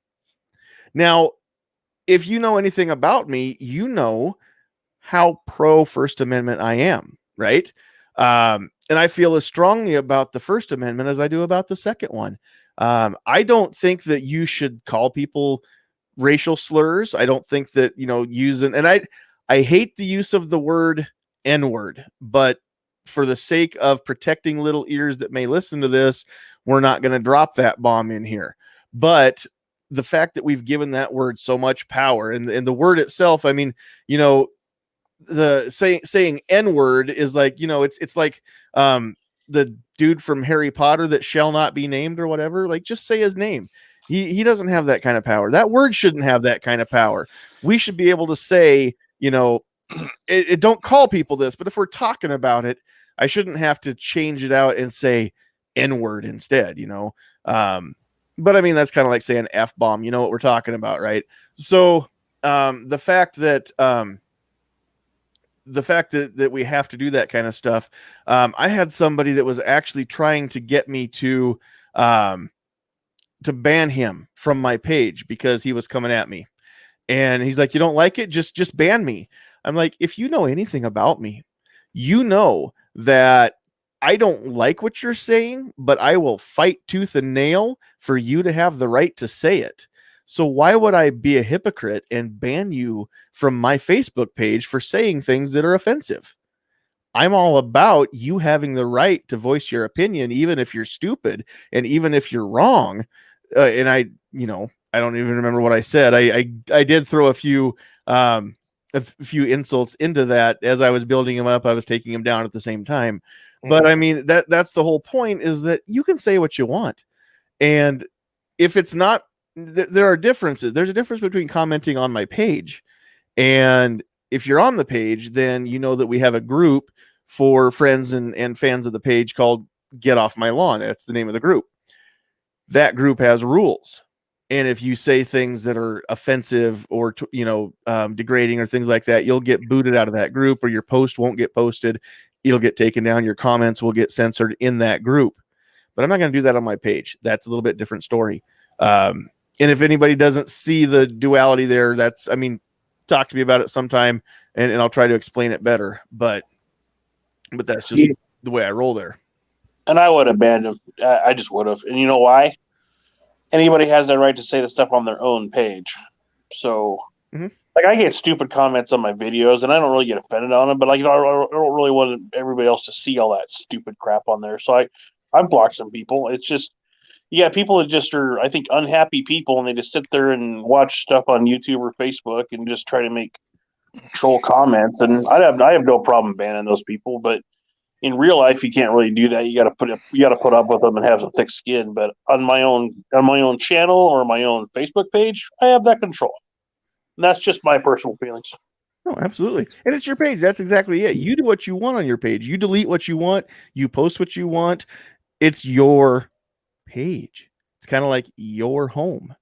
S1: Now, if you know anything about me, you know how pro First Amendment I am, right? And I feel as strongly about the First Amendment as I do about the second one. I don't think that you should call people racial slurs. I don't think that, and I hate the use of the word N-word, but for the sake of protecting little ears that may listen to this, we're not going to drop that bomb in here. But the fact that we've given that word so much power, and the word itself, I mean, the saying N-word is like, it's like the dude from Harry Potter that shall not be named or whatever. Like, just say his name. He doesn't have that kind of power. That word shouldn't have that kind of power. We should be able to say, it don't call people this, but if we're talking about it, I shouldn't have to change it out and say N-word instead, but I mean, that's kind of like saying F-bomb. You know what we're talking about, right? So the fact that we have to do that kind of stuff. I had somebody that was actually trying to get me to ban him from my page because he was coming at me. And he's like, you don't like it? Just ban me. I'm like, if you know anything about me, you know that I don't like what you're saying, but I will fight tooth and nail for you to have the right to say it. So why would I be a hypocrite and ban you from my Facebook page for saying things that are offensive? I'm all about you having the right to voice your opinion, even if you're stupid and even if you're wrong. And I don't even remember what I said. I did throw a few insults into that as I was building him up. I was taking him down at the same time. But I mean, that's the whole point, is that you can say what you want. And if it's not, there are differences. There's a difference between commenting on my page, and if you're on the page, then you know that we have a group for friends and fans of the page called Get Off My Lawn. That's the name of the group. That group has rules. And if you say things that are offensive or, degrading or things like that, you'll get booted out of that group, or your post won't get posted. It'll get taken down. Your comments will get censored in that group. But I'm not going to do that on my page. That's a little bit different story. And if anybody doesn't see the duality there, talk to me about it sometime, and I'll try to explain it better. But that's just the way I roll there.
S9: And I would have banned him. I just would have. And you know why? Anybody has the right to say the stuff on their own page. So like I get stupid comments on my videos, and I don't really get offended on them. But like, I don't really want everybody else to see all that stupid crap on there. So I've blocked some people. It's just people that just are, I think, unhappy people, and they just sit there and watch stuff on YouTube or Facebook and just try to make troll comments. And I have no problem banning those people, but in real life, you can't really do that. You got to put up with them and have some thick skin. But on my own channel or my own Facebook page, I have that control. And that's just my personal feelings.
S1: No, absolutely. And it's your page. That's exactly it. You do what you want on your page. You delete what you want. You post what you want. It's your page. It's kind of like your home,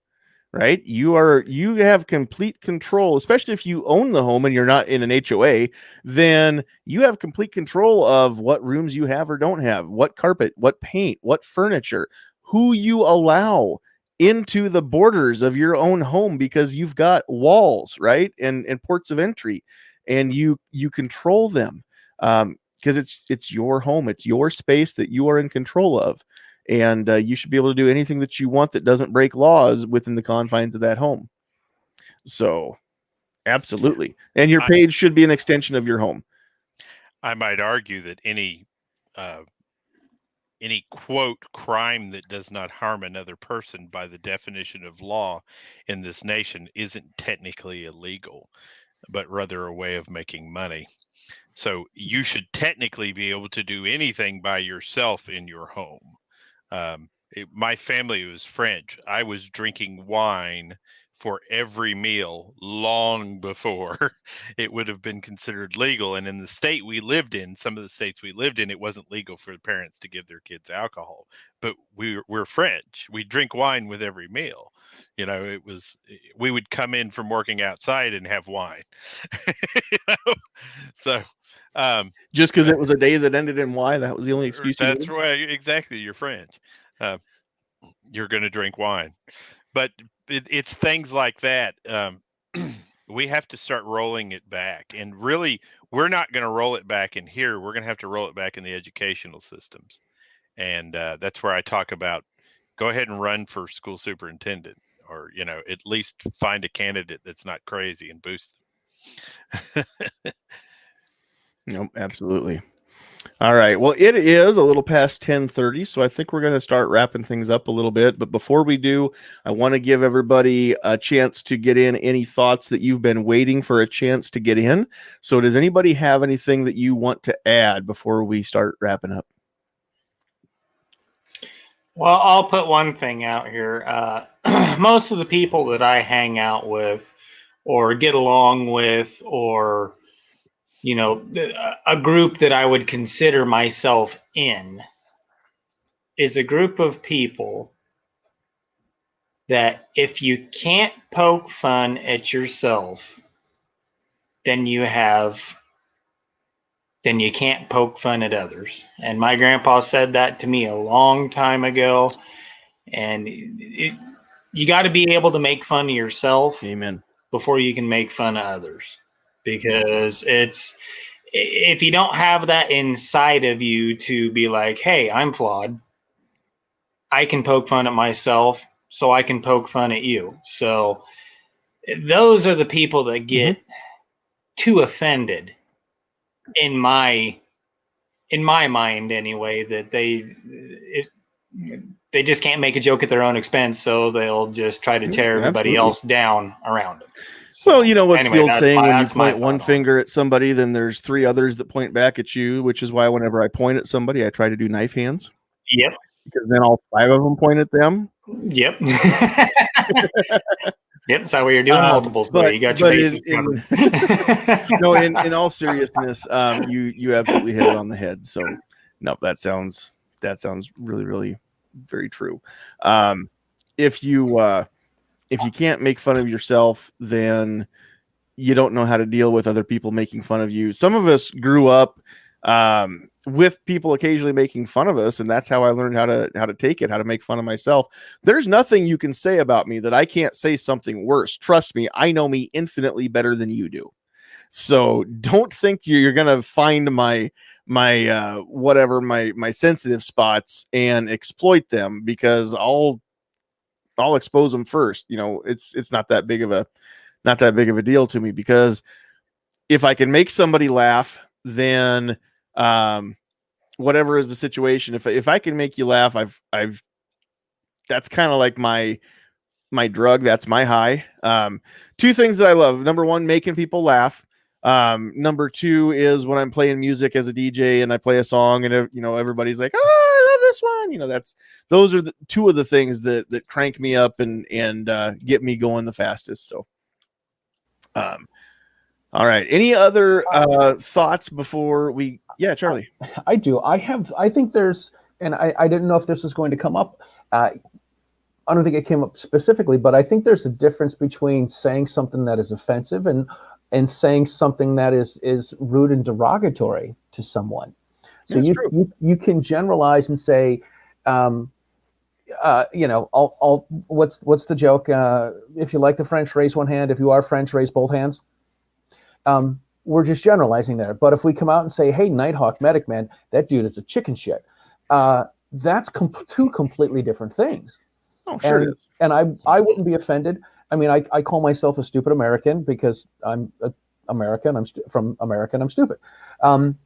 S1: right? You have complete control, especially if you own the home and you're not in an HOA, then you have complete control of what rooms you have or don't have, what carpet, what paint, what furniture, who you allow into the borders of your own home, because you've got walls, right? And ports of entry, and you control them. Because it's your home, it's your space that you are in control of. And you should be able to do anything that you want that doesn't break laws within the confines of that home. So, absolutely. And your page should be an extension of your home.
S3: I might argue that any quote crime that does not harm another person by the definition of law in this nation isn't technically illegal, but rather a way of making money. So you should technically be able to do anything by yourself in your home. My family was French. I was drinking wine for every meal long before it would have been considered legal. And in the state we lived in, some of the states we lived in, it wasn't legal for the parents to give their kids alcohol. But we're French. We drink wine with every meal. You know, we would come in from working outside and have wine. You know? So
S1: just because it was a day that ended in Y, that was the only excuse.
S3: That's right. Exactly. You're French. You're going to drink wine. But it's things like that. We have to start rolling it back. And really, we're not going to roll it back in here. We're going to have to roll it back in the educational systems. And that's where I talk about go ahead and run for school superintendent, or, you know, at least find a candidate that's not crazy and boost them.
S1: Nope, absolutely. All right. Well, it is a little past 10:30, so I think we're going to start wrapping things up a little bit. But before we do, I want to give everybody a chance to get in any thoughts that you've been waiting for a chance to get in. So does anybody have anything that you want to add before we start wrapping up?
S7: Well, I'll put one thing out here. Most of the people that I hang out with or get along with, or, you know, a group that I would consider myself in, is a group of people that if you can't poke fun at yourself, then you can't poke fun at others. And my grandpa said that to me a long time ago. And you got to be able to make fun of yourself.
S1: Amen.
S7: Before you can make fun of others. Because if you don't have that inside of you to be like, hey, I'm flawed, I can poke fun at myself, so I can poke fun at you. So those are the people that get too offended, in my mind anyway, that they just can't make a joke at their own expense, so they'll just try to tear everybody else down around them. So,
S1: well, you know what's
S7: anyway,
S1: the old saying, when you point one
S7: on
S1: finger at somebody, then there's three others that point back at you, which is why whenever I point at somebody, I try to do knife hands.
S7: Yep.
S1: Because then all five of them point at them.
S7: Yep. Yep, so you're doing multiples, but you got your bases covered.
S1: No, in all seriousness, you absolutely hit it on the head. So, no, that sounds really, really very true. If you can't make fun of yourself, then you don't know how to deal with other people making fun of you. Some of us grew up with people occasionally making fun of us, and that's how I learned how to take it, how to make fun of myself. There's nothing you can say about me that I can't say something worse. Trust me, I know me infinitely better than you do. So don't think you're gonna find my sensitive spots and exploit them, because I'll expose them first. You know, it's not that big of a not that big of a deal to me, because if I can make somebody laugh, then whatever is the situation, if I can make you laugh, I've that's kind of like my drug. That's my high. Two things that I love. Number one, making people laugh. Number two is when I'm playing music as a DJ and I play a song and everybody's like, "Oh, I love this one." Those are the two of the things that crank me up and get me going the fastest. So, all right. Any other thoughts before we? Yeah, Charlie.
S2: I do. I think there's, and I didn't know if this was going to come up. I don't think it came up specifically, but I think there's a difference between saying something that is offensive and saying something that is rude and derogatory to someone. So you can generalize and say, what's the joke? If you like the French, raise one hand. If you are French, raise both hands. We're just generalizing there. But if we come out and say, "Hey, Nighthawk Medic Man, that dude is a chicken shit," that's two completely different things.
S1: Oh, sure it is.
S2: And I wouldn't be offended. I mean, I call myself a stupid American because I'm American. I'm from America and I'm stupid. I'm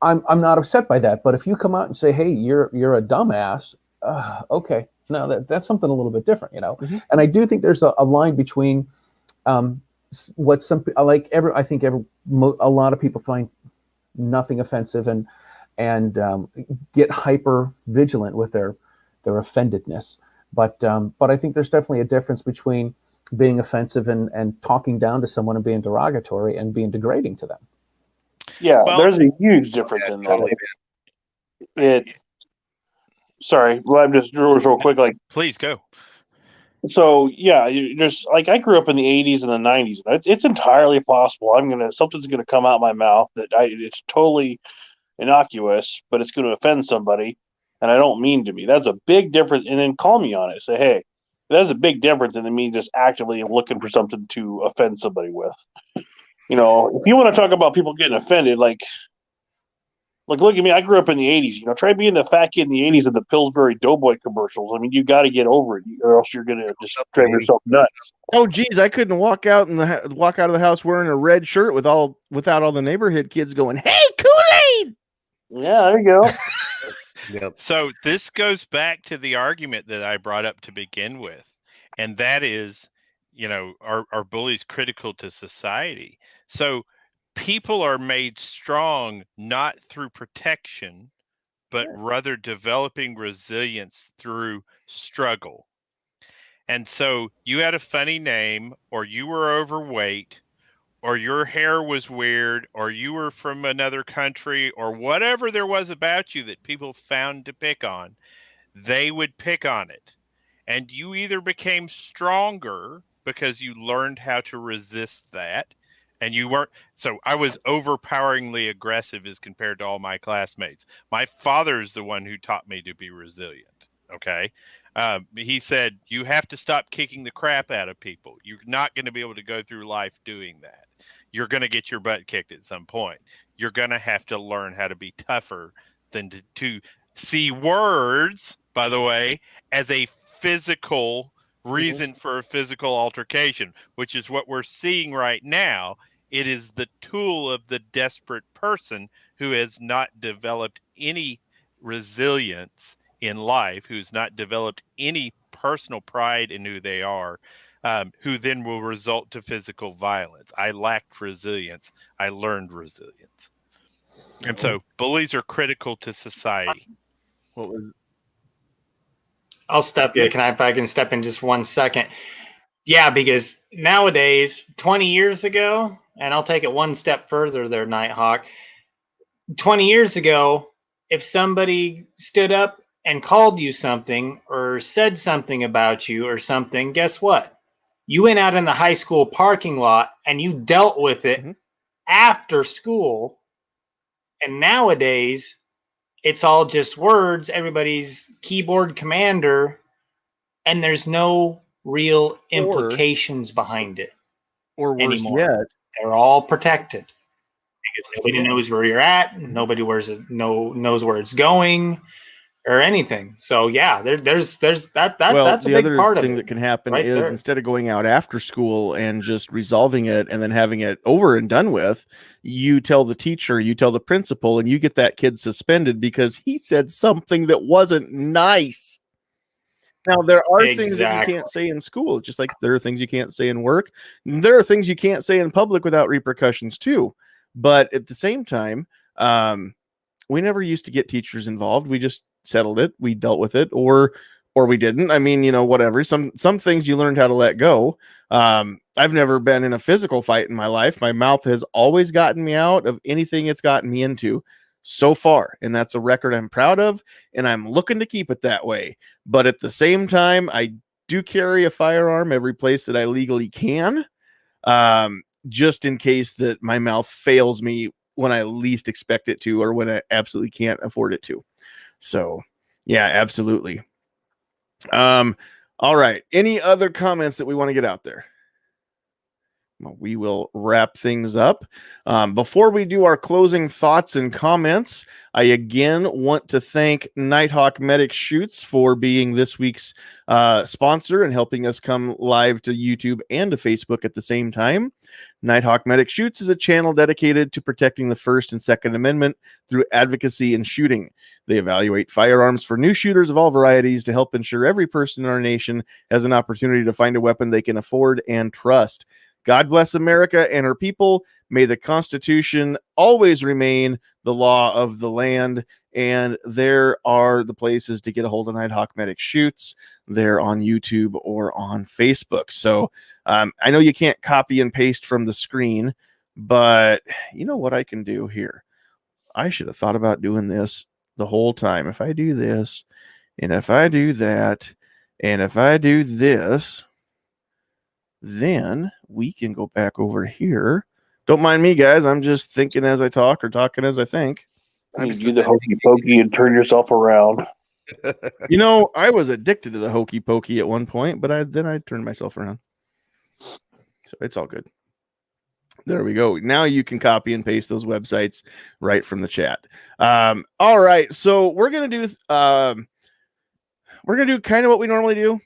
S2: not upset by that. But if you come out and say, "Hey, you're a dumbass," okay, no, that's something a little bit different,
S1: Mm-hmm.
S2: And I do think there's a line between what a lot of people find nothing offensive and get hyper vigilant with their offendedness. But I think there's definitely a difference between being offensive and talking down to someone and being derogatory and being degrading to them.
S9: Yeah,
S3: Well-
S9: there's a huge difference in that. It's sorry, well, I'm just real quick. Like,
S3: Please go.
S9: so yeah, there's like I grew up in the '80s and the '90s. It's entirely possible something's gonna come out my mouth that it's totally innocuous, but it's going to offend somebody, and I don't mean to be. That's a big difference. And then call me on it. Say, hey, that's a big difference in me just actively looking for something to offend somebody with. If you want to talk about people getting offended, like look at me. I grew up in the '80s. Try being the fat kid in the '80s in the Pillsbury Doughboy commercials. I mean, you got to get over it, or else you're going to just drive yourself nuts.
S1: Oh, geez, I couldn't walk out of the house wearing a red shirt without all the neighborhood kids going, "Hey, Kool-Aid!"
S9: Yeah, there you go.
S6: Yep.
S3: So this goes back to the argument that I brought up to begin with, and that is, are bullies critical to society? So people are made strong not through protection, but rather developing resilience through struggle. And so you had a funny name, or you were overweight, or your hair was weird, or you were from another country, or whatever there was about you that people found to pick on, they would pick on it. And you either became stronger because you learned how to resist that, and you weren't. So I was overpoweringly aggressive as compared to all my classmates. My father's the one who taught me to be resilient. Okay. He said, you have to stop kicking the crap out of people. You're not going to be able to go through life doing that. You're going to get your butt kicked at some point. You're going to have to learn how to be tougher than to see words, by the way, as a physical reason for a physical altercation, which is what we're seeing right now. It is the tool of the desperate person who has not developed any resilience in life, who's not developed any personal pride in who they are, who then will result to physical violence. I lacked resilience. I learned resilience. And so bullies are critical to society.
S1: What was?
S7: I'll step you. If I can step in just 1 second? Yeah, because nowadays, 20 years ago, and I'll take it one step further there, Nighthawk. 20 years ago, if somebody stood up and called you something or said something about you or something, guess what? You went out in the high school parking lot and you dealt with it after school. And nowadays, it's all just words. Everybody's keyboard commander, and there's no real implications behind it.
S1: Or worse
S7: anymore.
S1: yet,
S7: They're all protected because nobody knows where you're at. Nobody knows where it's going. or anything. So yeah, there's that
S1: Well,
S7: that's a
S1: the
S7: big
S1: other
S7: part of
S1: thing
S7: it
S1: that can happen
S7: right
S1: is
S7: there.
S1: instead of going out after school and just resolving it and then having it over and done with, you tell the teacher, you tell the principal, and you get that kid suspended because he said something that wasn't nice. Now, there are things that you
S7: Exactly.
S1: can't say in school, just like there are things you can't say in work. There are things you can't say in public without repercussions too. But at the same time, we never used to get teachers involved. We just settled it. We dealt with it, or we didn't. I mean, whatever. Some things you learned how to let go. I've never been in a physical fight in my life. My mouth has always gotten me out of anything it's gotten me into so far, and that's a record I'm proud of, and I'm looking to keep it that way. But at the same time, I do carry a firearm every place that I legally can, just in case that my mouth fails me when I least expect it to, or when I absolutely can't afford it to. So, yeah, absolutely. All right. Any other comments that we want to get out there? Well, we will wrap things up. Before we do our closing thoughts and comments, I again want to thank Nighthawk Medic Shoots for being this week's sponsor and helping us come live to YouTube and to Facebook at the same time. Nighthawk Medic Shoots is a channel dedicated to protecting the First and Second Amendment through advocacy and shooting. They evaluate firearms for new shooters of all varieties to help ensure every person in our nation has an opportunity to find a weapon they can afford and trust. God bless America and her people. May the Constitution always remain the law of the land. And there are the places to get a hold of Nighthawk Medic Shoots. They're on YouTube or on Facebook. So I know you can't copy and paste from the screen, but you know what I can do here? I should have thought about doing this the whole time. If I do this, and if I do that, and if I do this, then we can go back over here. Don't mind me, guys. I'm just thinking as I talk or talking as I think.
S9: You do the hokey pokey and turn yourself around.
S1: I was addicted to the hokey pokey at one point, but then I turned myself around. So it's all good. There we go. Now you can copy and paste those websites right from the chat. All right. So we're gonna do kind of what we normally do.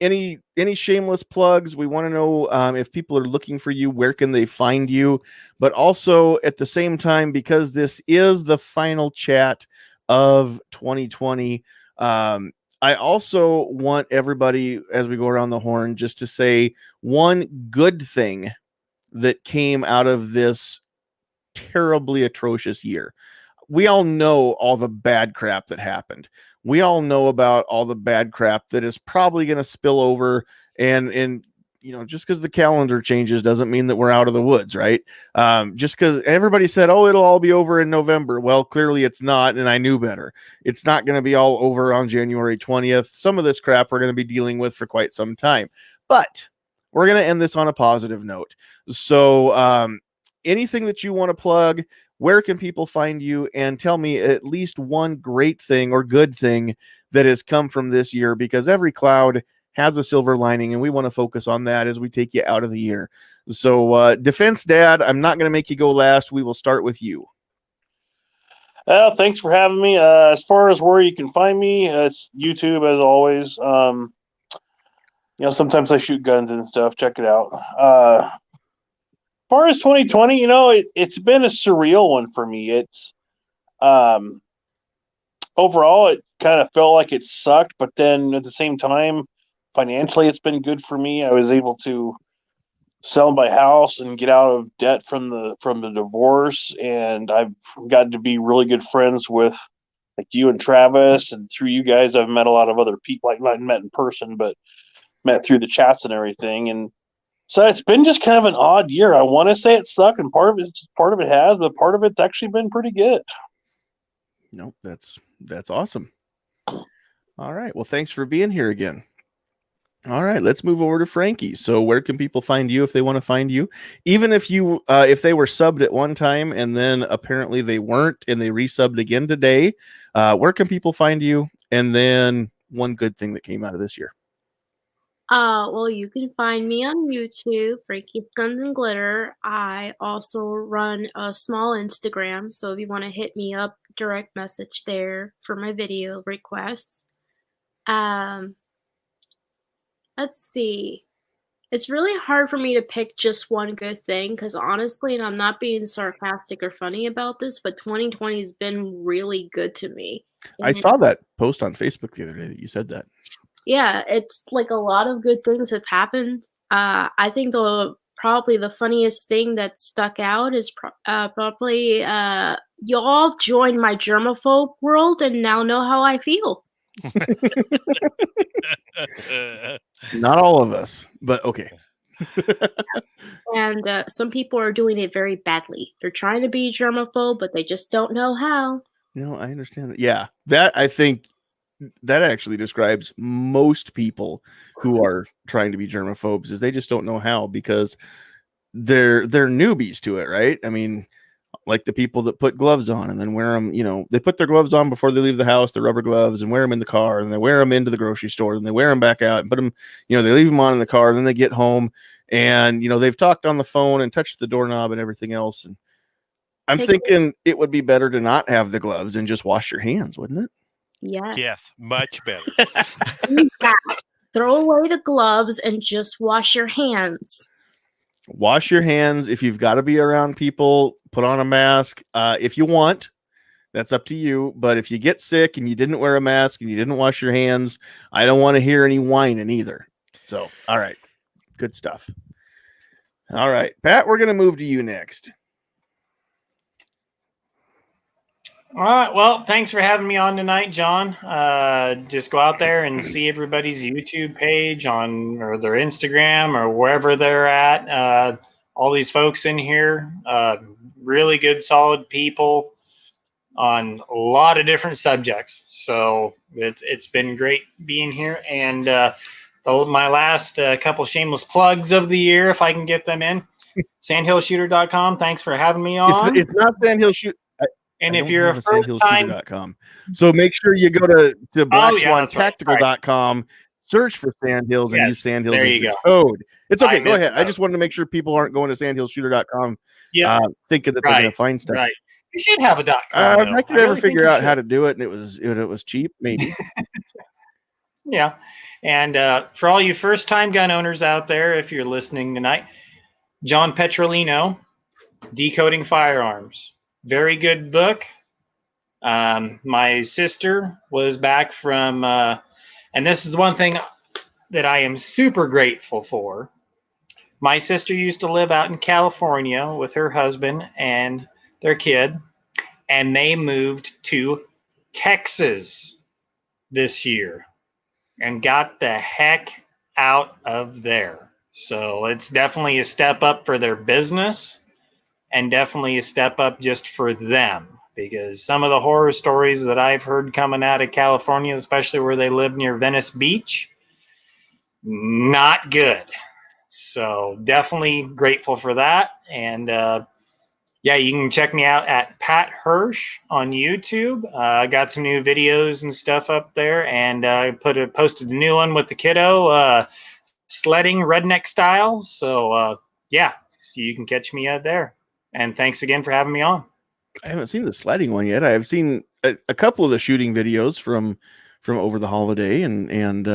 S1: Any shameless plugs? We want to know if people are looking for you, where can they find you? But also at the same time, because this is the final chat of 2020, I also want everybody, as we go around the horn, just to say one good thing that came out of this terribly atrocious year. We all know all the bad crap that happened. We all know about all the bad crap that is probably going to spill over, and just because the calendar changes doesn't mean that we're out of the woods, right? Just because everybody said, oh, it'll all be over in November. Well, clearly it's not, and I knew better. It's not going to be all over on January 20th. Some of this crap we're going to be dealing with for quite some time, but we're going to end this on a positive note. So anything that you want to plug, where can people find you? And tell me at least one great thing or good thing that has come from this year, because every cloud has a silver lining, and we want to focus on that as we take you out of the year. So, Defense Dad, I'm not going to make you go last. We will start with you.
S9: Thanks for having me. As far as where you can find me, it's YouTube as always. Sometimes I shoot guns and stuff. Check it out. As far as 2020, it's been a surreal one for me. It's overall, it kind of felt like it sucked, but then at the same time, financially, it's been good for me. I was able to sell my house and get out of debt from the divorce, and I've gotten to be really good friends with like you and Travis, and through you guys, I've met a lot of other people, like not met in person, but met through the chats and everything. And so it's been just kind of an odd year. I want to say it sucked, and part of it has, but part of it's actually been pretty good.
S1: Nope, that's awesome. All right. Well, thanks for being here again. All right, let's move over to Frankie. So where can people find you if they want to find you? Even if if they were subbed at one time and then apparently they weren't and they resubbed again today, where can people find you? And then one good thing that came out of this year.
S4: Well, you can find me on YouTube, Frankie's Guns and Glitter. I also run a small Instagram, so if you want to hit me up direct message there for my video requests. Let's see. It's really hard for me to pick just one good thing because honestly, and I'm not being sarcastic or funny about this, but 2020 has been really good to me.
S1: I saw that post on Facebook the other day that you said that.
S4: Yeah, it's like a lot of good things have happened. I think probably the funniest thing that stuck out is probably y'all joined my germaphobe world and now know how I feel.
S1: Not all of us, but okay.
S4: And some people are doing it very badly. They're trying to be germaphobe, but they just don't know how.
S1: I understand that. Yeah, that I think that actually describes most people who are trying to be germaphobes is they just don't know how because they're newbies to it, right? I mean, like the people that put gloves on and then wear them, they put their gloves on before they leave the house, the rubber gloves, and wear them in the car, and they wear them into the grocery store, and they wear them back out and put them, they leave them on in the car, and then they get home and, they've talked on the phone and touched the doorknob and everything else. And I'm thinking it would be better to not have the gloves and just wash your hands, wouldn't it?
S4: Yeah.
S3: Yes, much better.
S4: Throw away the gloves and just wash your hands.
S1: Wash your hands. If you've got to be around people, put on a mask. If you want, that's up to you. But if you get sick and you didn't wear a mask and you didn't wash your hands, I don't want to hear any whining either. So, all right. Good stuff. All right, Pat, we're going to move to you next.
S7: All right. Well, thanks for having me on tonight, John. Just go out there and see everybody's YouTube page or their Instagram or wherever they're at. All these folks in here, really good, solid people on a lot of different subjects. So it's been great being here. And my last couple shameless plugs of the year, if I can get them in, sandhillsshooter.com. Thanks for having me on.
S1: It's not Sandhills.
S7: And if you're a first time,
S1: so make sure you go to blackswantactical.com,
S7: right.
S1: search for Sandhills and use Sandhills
S7: there
S1: as
S7: you
S1: your
S7: go.
S1: code. It's okay. Go ahead. I just wanted to make sure people aren't going to sandhillsshooter.com thinking that they're going to find stuff.
S7: Right. You should have a .com.
S1: If I could ever figure out how to do it and it was cheap, maybe.
S7: Yeah. And for all you first-time gun owners out there, if you're listening tonight, John Petrolino, Decoding Firearms. Very good book. My sister was back from, and this is one thing that I am super grateful for. My sister used to live out in California with her husband and their kid, and they moved to Texas this year and got the heck out of there. So it's definitely a step up for their business and definitely a step up just for them, because some of the horror stories that I've heard coming out of California, especially where they live near Venice Beach, not good. So definitely grateful for that. And you can check me out at Pat Hirsch on YouTube. I got some new videos and stuff up there, and I posted a new one with the kiddo, sledding redneck style. So so you can catch me out there. And thanks again for having me on.
S1: I haven't seen the sledding one yet. I've seen a couple of the shooting videos from over the holiday, and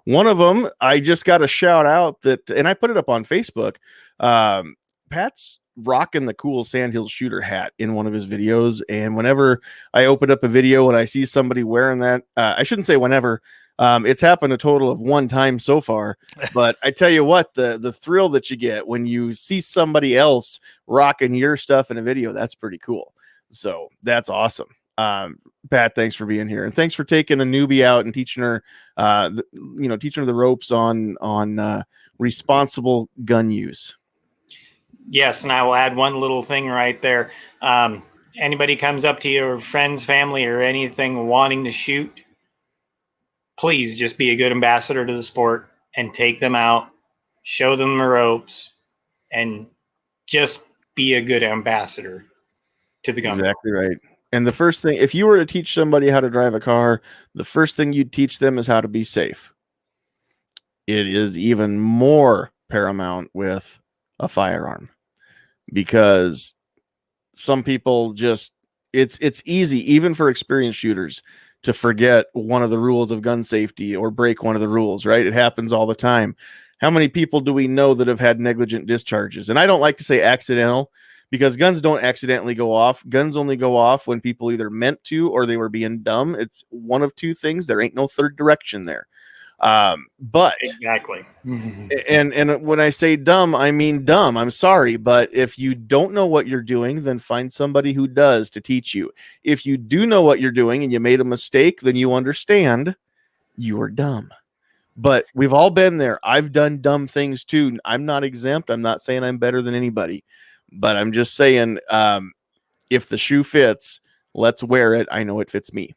S1: one of them I just got a shout out that, and I put it up on Facebook. Pat's rocking the cool Sandhills shooter hat in one of his videos, and whenever I open up a video and I see somebody wearing that, I shouldn't say whenever. It's happened a total of one time so far, but I tell you what, the thrill that you get when you see somebody else rocking your stuff in a video, that's pretty cool. So that's awesome. Pat, thanks for being here, and thanks for taking a newbie out and teaching her, teaching her the ropes on responsible gun use.
S7: Yes, and I will add one little thing right there. Anybody comes up to you, or friends, family, or anything wanting to shoot, please just be a good ambassador to the sport and take them out, show them the ropes, and just be a good ambassador to the gun.
S1: Exactly right. And the first thing, if you were to teach somebody how to drive a car, the first thing you'd teach them is how to be safe. It is even more paramount with a firearm, because some people just It's easy, even for experienced shooters, to forget one of the rules of gun safety or break one of the rules, right? It happens all the time. How many people do we know that have had negligent discharges? And I don't like to say accidental, because guns don't accidentally go off. Guns only go off when people either meant to or they were being dumb. It's one of two things. There ain't no third direction there. But
S7: Exactly.
S1: and when I say dumb, I mean dumb. I'm sorry, but if you don't know what you're doing, then find somebody who does to teach you. If you do know what you're doing and you made a mistake, then you understand you are dumb. But we've all been there. I've done dumb things too. I'm not exempt. I'm not saying I'm better than anybody, but I'm just saying, if the shoe fits, let's wear it. I know it fits me.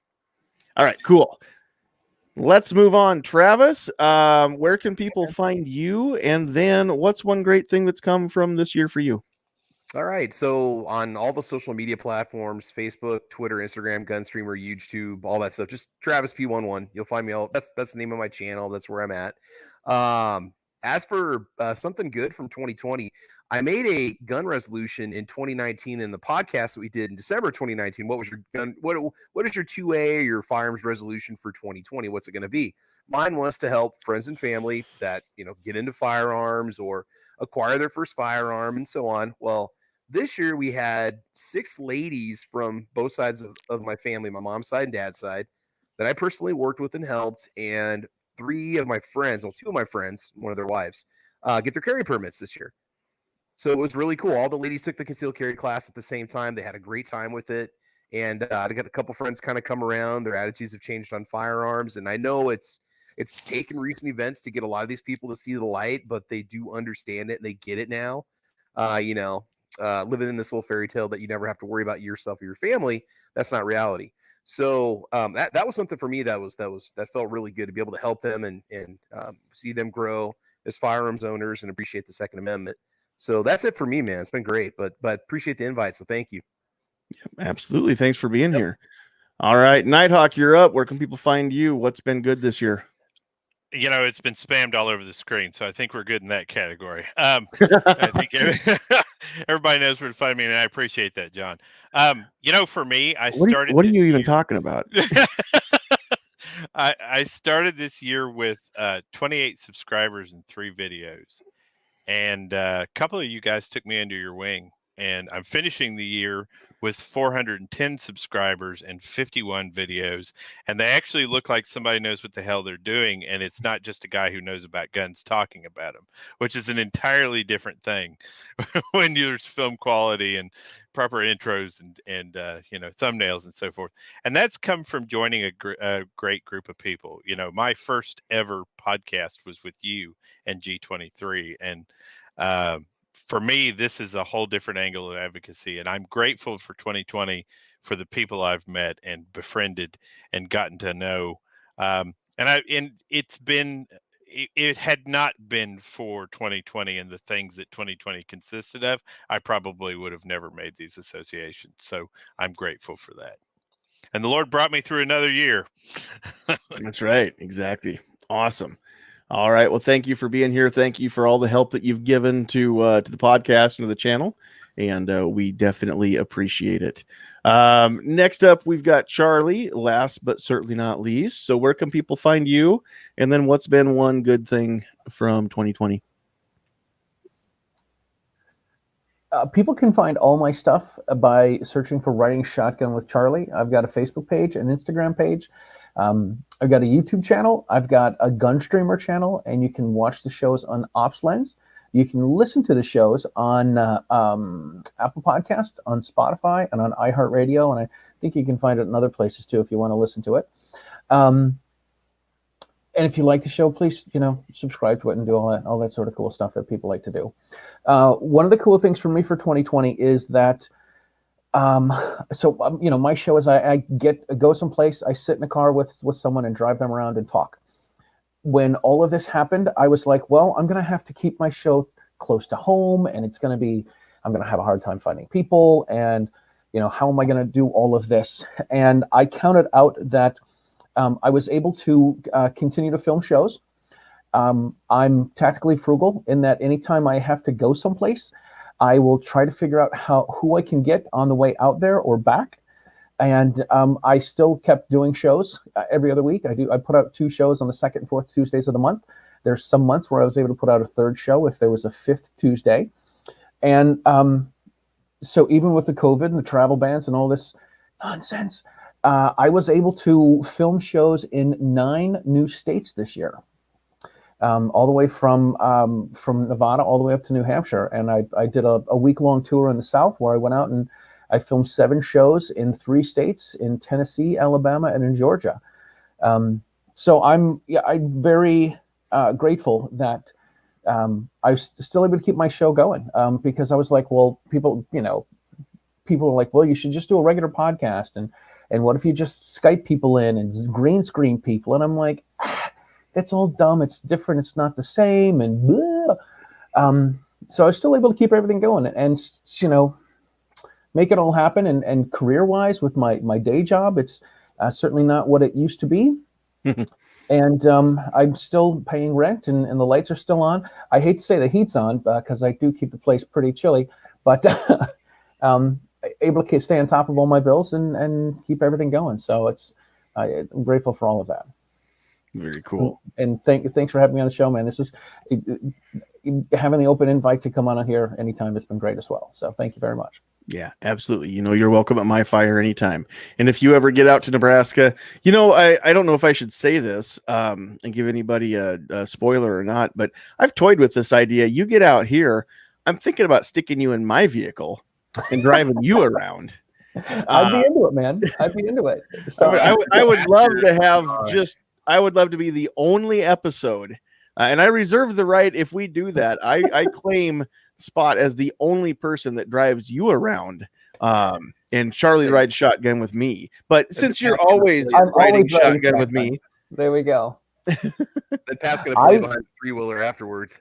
S1: All right, cool. Let's move on. Travis, where can people find you? And then what's one great thing that's come from this year for you?
S6: All right. So on all the social media platforms, Facebook, Twitter, Instagram, Gunstreamer, YouTube, all that stuff, just Travis P11. You'll find me all. That's the name of my channel. That's where I'm at. As for something good from 2020, I made a gun resolution in 2019 in the podcast that we did in December 2019. What was your gun? What is your 2A or your firearms resolution for 2020? What's it going to be? Mine was to help friends and family that get into firearms or acquire their first firearm and so on. Well, this year we had 6 ladies from both sides of my family, my mom's side and dad's side, that I personally worked with and helped, and 2 of my friends, one of their wives, get their carry permits this year. So it was really cool. All the ladies took the concealed carry class at the same time. They had a great time with it. And I got a couple friends kind of come around. Their attitudes have changed on firearms. And I know it's taken recent events to get a lot of these people to see the light, but they do understand it and they get it now. Living in this little fairy tale that you never have to worry about yourself or your family, that's not reality. So that was something for me that felt really good to be able to help them and see them grow as firearms owners and appreciate the Second Amendment. So that's it for me, man. It's been great, but appreciate the invite. So thank you.
S1: Absolutely. Thanks for being here. All right, Nighthawk, you're up. Where can people find you? What's been good this year?
S3: It's been spammed all over the screen, so I think we're good in that category. I think everybody knows where to find me, and I appreciate that, John. For me,
S1: What are you even talking about?
S3: I started this year with 28 subscribers and 3 videos, and a couple of you guys took me under your wing, and I'm finishing the year with 410 subscribers and 51 videos, and they actually look like somebody knows what the hell they're doing, and it's not just a guy who knows about guns talking about them, which is an entirely different thing when there's film quality and proper intros and thumbnails and so forth. And that's come from joining a great group of people. My first ever podcast was with you and G23, and for me, this is a whole different angle of advocacy, and I'm grateful for 2020 for the people I've met and befriended and gotten to know. It had not been for 2020 and the things that 2020 consisted of, I probably would have never made these associations. So I'm grateful for that. And the Lord brought me through another year.
S1: That's right. Exactly. Awesome. All right. Well, thank you for being here. Thank you for all the help that you've given to the podcast and to the channel. And we definitely appreciate it. Next up, we've got Charlie, last but certainly not least. So where can people find you? And then what's been one good thing from 2020?
S2: People can find all my stuff by searching for Riding Shotgun with Charlie. I've got a Facebook page, an Instagram page. I've got a YouTube channel. I've got a Gunstreamer channel, and you can watch the shows on OpsLens. You can listen to the shows on Apple Podcasts, on Spotify, and on iHeartRadio. And I think you can find it in other places too if you want to listen to it. And if you like the show, please, subscribe to it and do all that sort of cool stuff that people like to do. One of the cool things for me for 2020 is that, my show is I go someplace, I sit in a car with someone and drive them around and talk. When all of this happened, I was like, well, I'm going to have to keep my show close to home, and I'm going to have a hard time finding people, and, how am I going to do all of this? And I counted out that I was able to continue to film shows. I'm tactically frugal in that anytime I have to go someplace, I will try to figure out who I can get on the way out there or back. And I still kept doing shows every other week. I put out 2 shows on the second and fourth Tuesdays of the month. There's some months where I was able to put out a 3rd show if there was a 5th Tuesday. And so even with the COVID and the travel bans and all this nonsense, I was able to film shows in 9 new states this year, all the way from Nevada all the way up to New Hampshire. And I did a week-long tour in the South where I went out and I filmed 7 shows in 3 states, in Tennessee, Alabama, and in Georgia. So I'm very grateful that I was still able to keep my show going, because I was like, well, people are like, well, you should just do a regular podcast, and what if you just Skype people in and green screen people? And I'm like, it's all dumb. It's different. It's not the same. And so I was still able to keep everything going and make it all happen. And career wise with my day job, it's certainly not what it used to be. And I'm still paying rent, and the lights are still on. I hate to say the heat's on because I do keep the place pretty chilly, but able to stay on top of all my bills and keep everything going. So I'm grateful for all of that.
S1: Very cool.
S2: And thanks for having me on the show, man. This is having the open invite to come on here anytime. It's been great as well. So thank you very much.
S1: Yeah, absolutely. You're welcome at my fire anytime. And if you ever get out to Nebraska, I don't know if I should say this and give anybody a spoiler or not, but I've toyed with this idea. You get out here, I'm thinking about sticking you in my vehicle and driving you around.
S2: I'd be into it, man. I'd be into it. So
S1: I would love to have I would love to be the only episode. And I reserve the right, if we do that, I claim spot as the only person that drives you around, and Charlie rides shotgun with me. But since you're always riding shotgun with me,
S2: there we go.
S6: Then Pat's gonna play behind the 3-wheeler afterwards.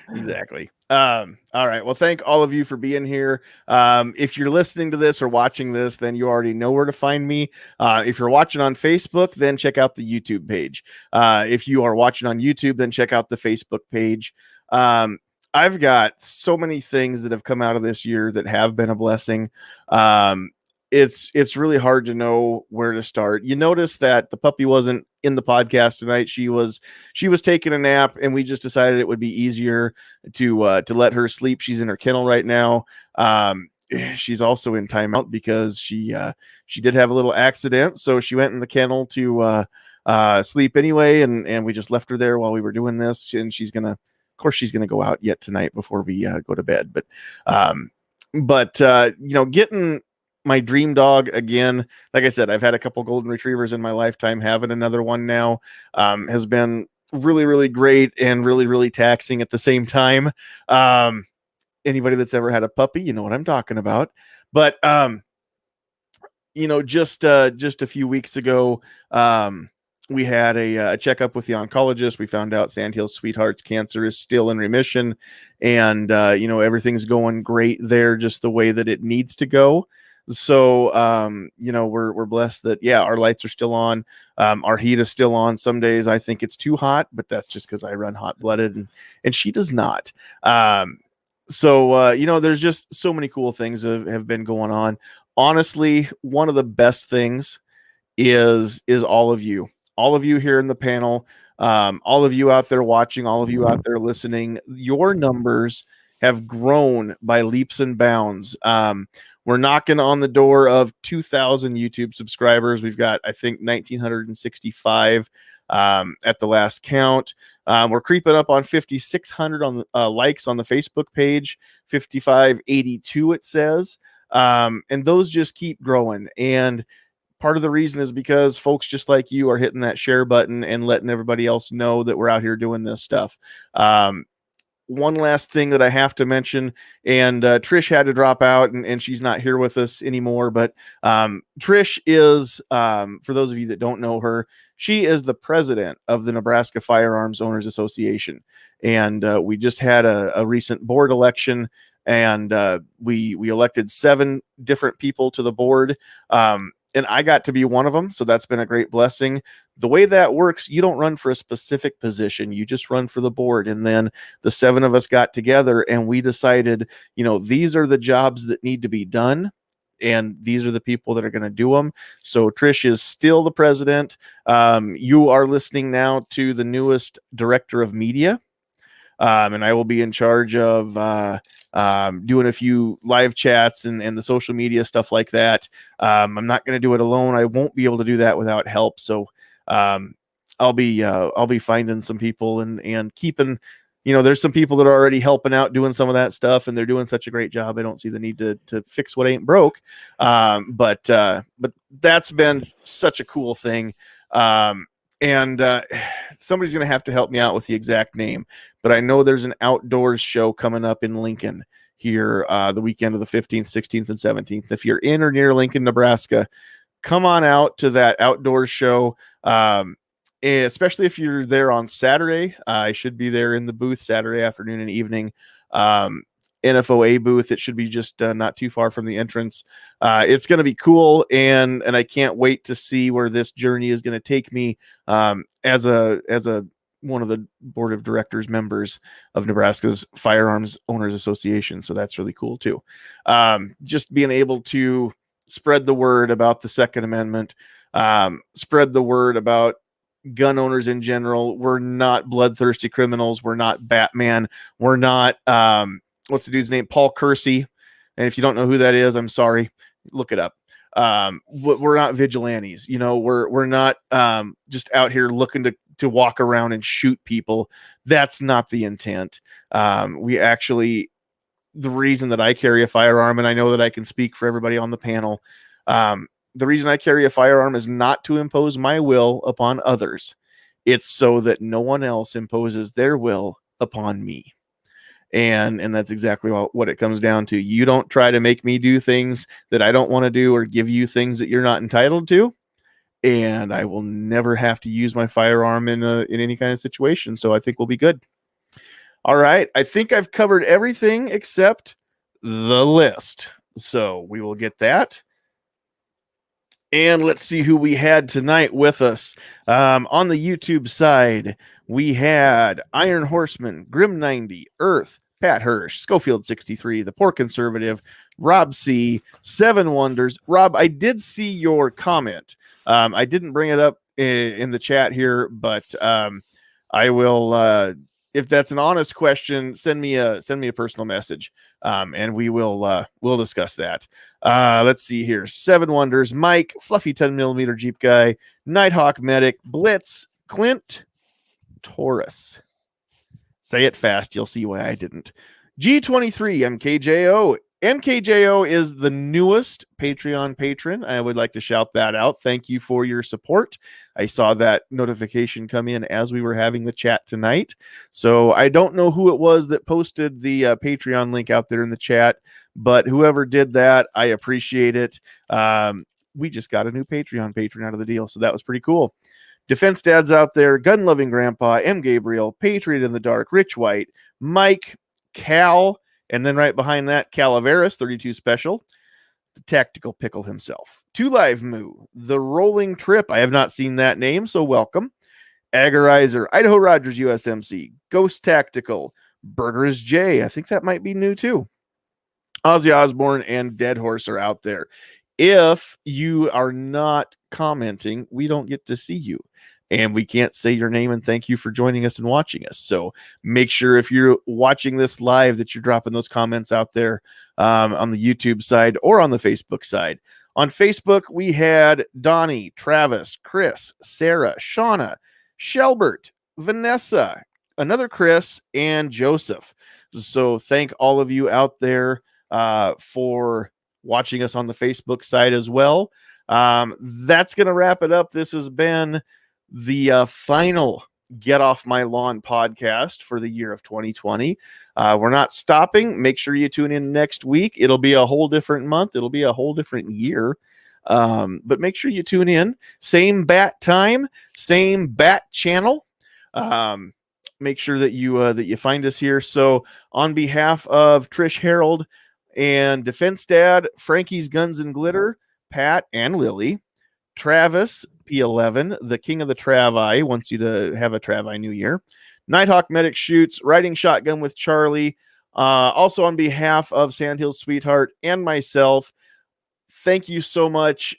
S1: Exactly. All right. Well, thank all of you for being here. If you're listening to this or watching this, then you already know where to find me. If you're watching on Facebook, then check out the YouTube page. If you are watching on YouTube, then check out the Facebook page. I've got so many things that have come out of this year that have been a blessing. It's really hard to know where to start. You notice that the puppy wasn't in the podcast tonight. She was taking a nap, and we just decided it would be easier to let her sleep. She's in her kennel right now. She's also in timeout because she did have a little accident, so she went in the kennel to sleep anyway, and we just left her there while we were doing this. And she's gonna go out yet tonight before we go to bed. But getting my dream dog again, like I said, I've had a couple golden retrievers in my lifetime. Having another one now has been really, really great and really, really taxing at the same time. Anybody that's ever had a puppy, you know what I'm talking about. But just a few weeks ago, we had a checkup with the oncologist. We found out Sandhills Sweetheart's cancer is still in remission, and everything's going great there, just the way that it needs to go. So, we're blessed that, our lights are still on. Our heat is still on. Some days I think it's too hot, but that's just because I run hot blooded and she does not. There's just so many cool things have been going on. Honestly, one of the best things is all of you here in the panel, all of you out there watching, all of you out there listening. Your numbers have grown by leaps and bounds. We're knocking on the door of 2,000 YouTube subscribers. We've got, I think, 1,965 at the last count. We're creeping up on 5,600 on likes on the Facebook page, 5,582 it says. And those just keep growing. And part of the reason is because folks just like you are hitting that share button and letting everybody else know that we're out here doing this stuff. One last thing that I have to mention, and Trish had to drop out and she's not here with us anymore, but Trish is, for those of you that don't know her, she is the president of the Nebraska Firearms Owners Association. And we just had a recent board election, and we elected 7 different people to the board. and I got to be one of them. So that's been a great blessing. The way that works, you don't run for a specific position. You just run for the board. And then the 7 of us got together and we decided, these are the jobs that need to be done. And these are the people that are going to do them. So Trish is still the president. You are listening now to the newest director of media. And I will be in charge of doing a few live chats and the social media stuff like that. I'm not going to do it alone. I won't be able to do that without help. So I'll be finding some people and keeping, there's some people that are already helping out doing some of that stuff, and they're doing such a great job. I don't see the need to fix what ain't broke. But that's been such a cool thing. And somebody's going to help me out with the exact name, but I know there's an outdoors show coming up in Lincoln here the weekend of the 15th, 16th, and 17th. If you're in or near Lincoln, Nebraska, come on out to that outdoors show. Especially if you're there on Saturday. I should be there in the booth Saturday afternoon and evening. NFOA booth. It should be just not too far from the entrance. It's going to be cool, and I can't wait to see where this journey is going to take me as a one of the board of directors members of Nebraska's Firearms Owners Association. So that's really cool too. Just being able to spread the word about the Second Amendment, spread the word about gun owners in general. We're not bloodthirsty criminals. We're not Batman. We're not what's the dude's name? Paul Kersey. And if you don't know who that is, I'm sorry. Look it up. We're not vigilantes. We're not just out here looking to walk around and shoot people. That's not the intent. We actually, the reason that I carry a firearm, and I know that I can speak for everybody on the panel, the reason I carry a firearm is not to impose my will upon others. It's so that no one else imposes their will upon me. And that's exactly what it comes down to. You don't try to make me do things that I don't want to do or give you things that you're not entitled to. And I will never have to use my firearm in any kind of situation. So I think we'll be good. All right. I think I've covered everything except the list. So we will get that. And let's see who we had tonight with us. On the YouTube side, we had Iron Horseman, Grim 90, Earth, Pat Hirsch, Schofield 63, The Poor Conservative, Rob C, Seven Wonders. Rob, I did see your comment. I didn't bring it up in the chat here, but I will. If that's an honest question, send me a personal message, and we'll discuss that. Let's see here. Seven Wonders, Mike, Fluffy 10mm Jeep Guy, Nighthawk Medic, Blitz, Clint, Taurus. Say it fast. You'll see why I didn't. G23, MKJO. MKJO is the newest Patreon patron. I would like to shout that out. Thank you for your support. I saw that notification come in as we were having the chat tonight. So I don't know who it was that posted the Patreon link out there in the chat, but whoever did that, I appreciate it. We just got a new Patreon patron out of the deal, so that was pretty cool. Defense dads out there, Gun Loving Grandpa, M. Gabriel, Patriot in the Dark, Rich White, Mike, Cal, and then right behind that, Calaveras, 32 Special, the Tactical Pickle himself. Two Live Moo, The Rolling Trip. I have not seen that name, so welcome. Agorizer, Idaho Rogers USMC, Ghost Tactical, Burgers J. I think that might be new too. Ozzy Osbourne and Dead Horse are out there. If you are not commenting, we don't get to see you. And we can't say your name and thank you for joining us and watching us. So make sure if you're watching this live that you're dropping those comments out there on the YouTube side or on the Facebook side. On Facebook, we had Donnie, Travis, Chris, Sarah, Shauna, Shelbert, Vanessa, another Chris, and Joseph. So thank all of you out there for watching us on the Facebook side as well. That's going to wrap it up. This has been the final Get Off My Lawn podcast for the year of 2020. We're not stopping. Make sure you tune in next week. It'll be a whole different month. It'll be a whole different year. But make sure you tune in. Same bat time, same bat channel. Make sure that you find us here. So on behalf of Trish Harold and Defense Dad, Frankie's Guns and Glitter, Pat and Lily, Travis P11, the king of the Travi, wants you to have a Travi New Year. Nighthawk Medic Shoots, Riding Shotgun with Charlie. Also on behalf of Sandhills Sweetheart and myself, thank you so much.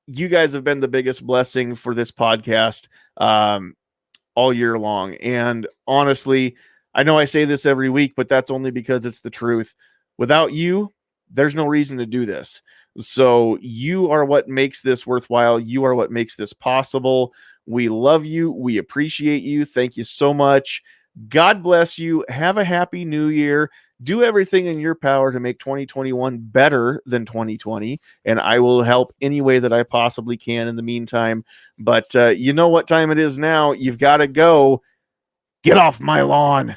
S1: You guys have been the biggest blessing for this podcast all year long. And honestly, I know I say this every week, but that's only because it's the truth. Without you, there's no reason to do this. So you are what makes this worthwhile. You are what makes this possible. We love you. We appreciate you. Thank you so much. God bless you. Have a happy new year. Do everything in your power to make 2021 better than 2020. And I will help any way that I possibly can in the meantime. But you know what time it is now. You've got to go. Get off my lawn.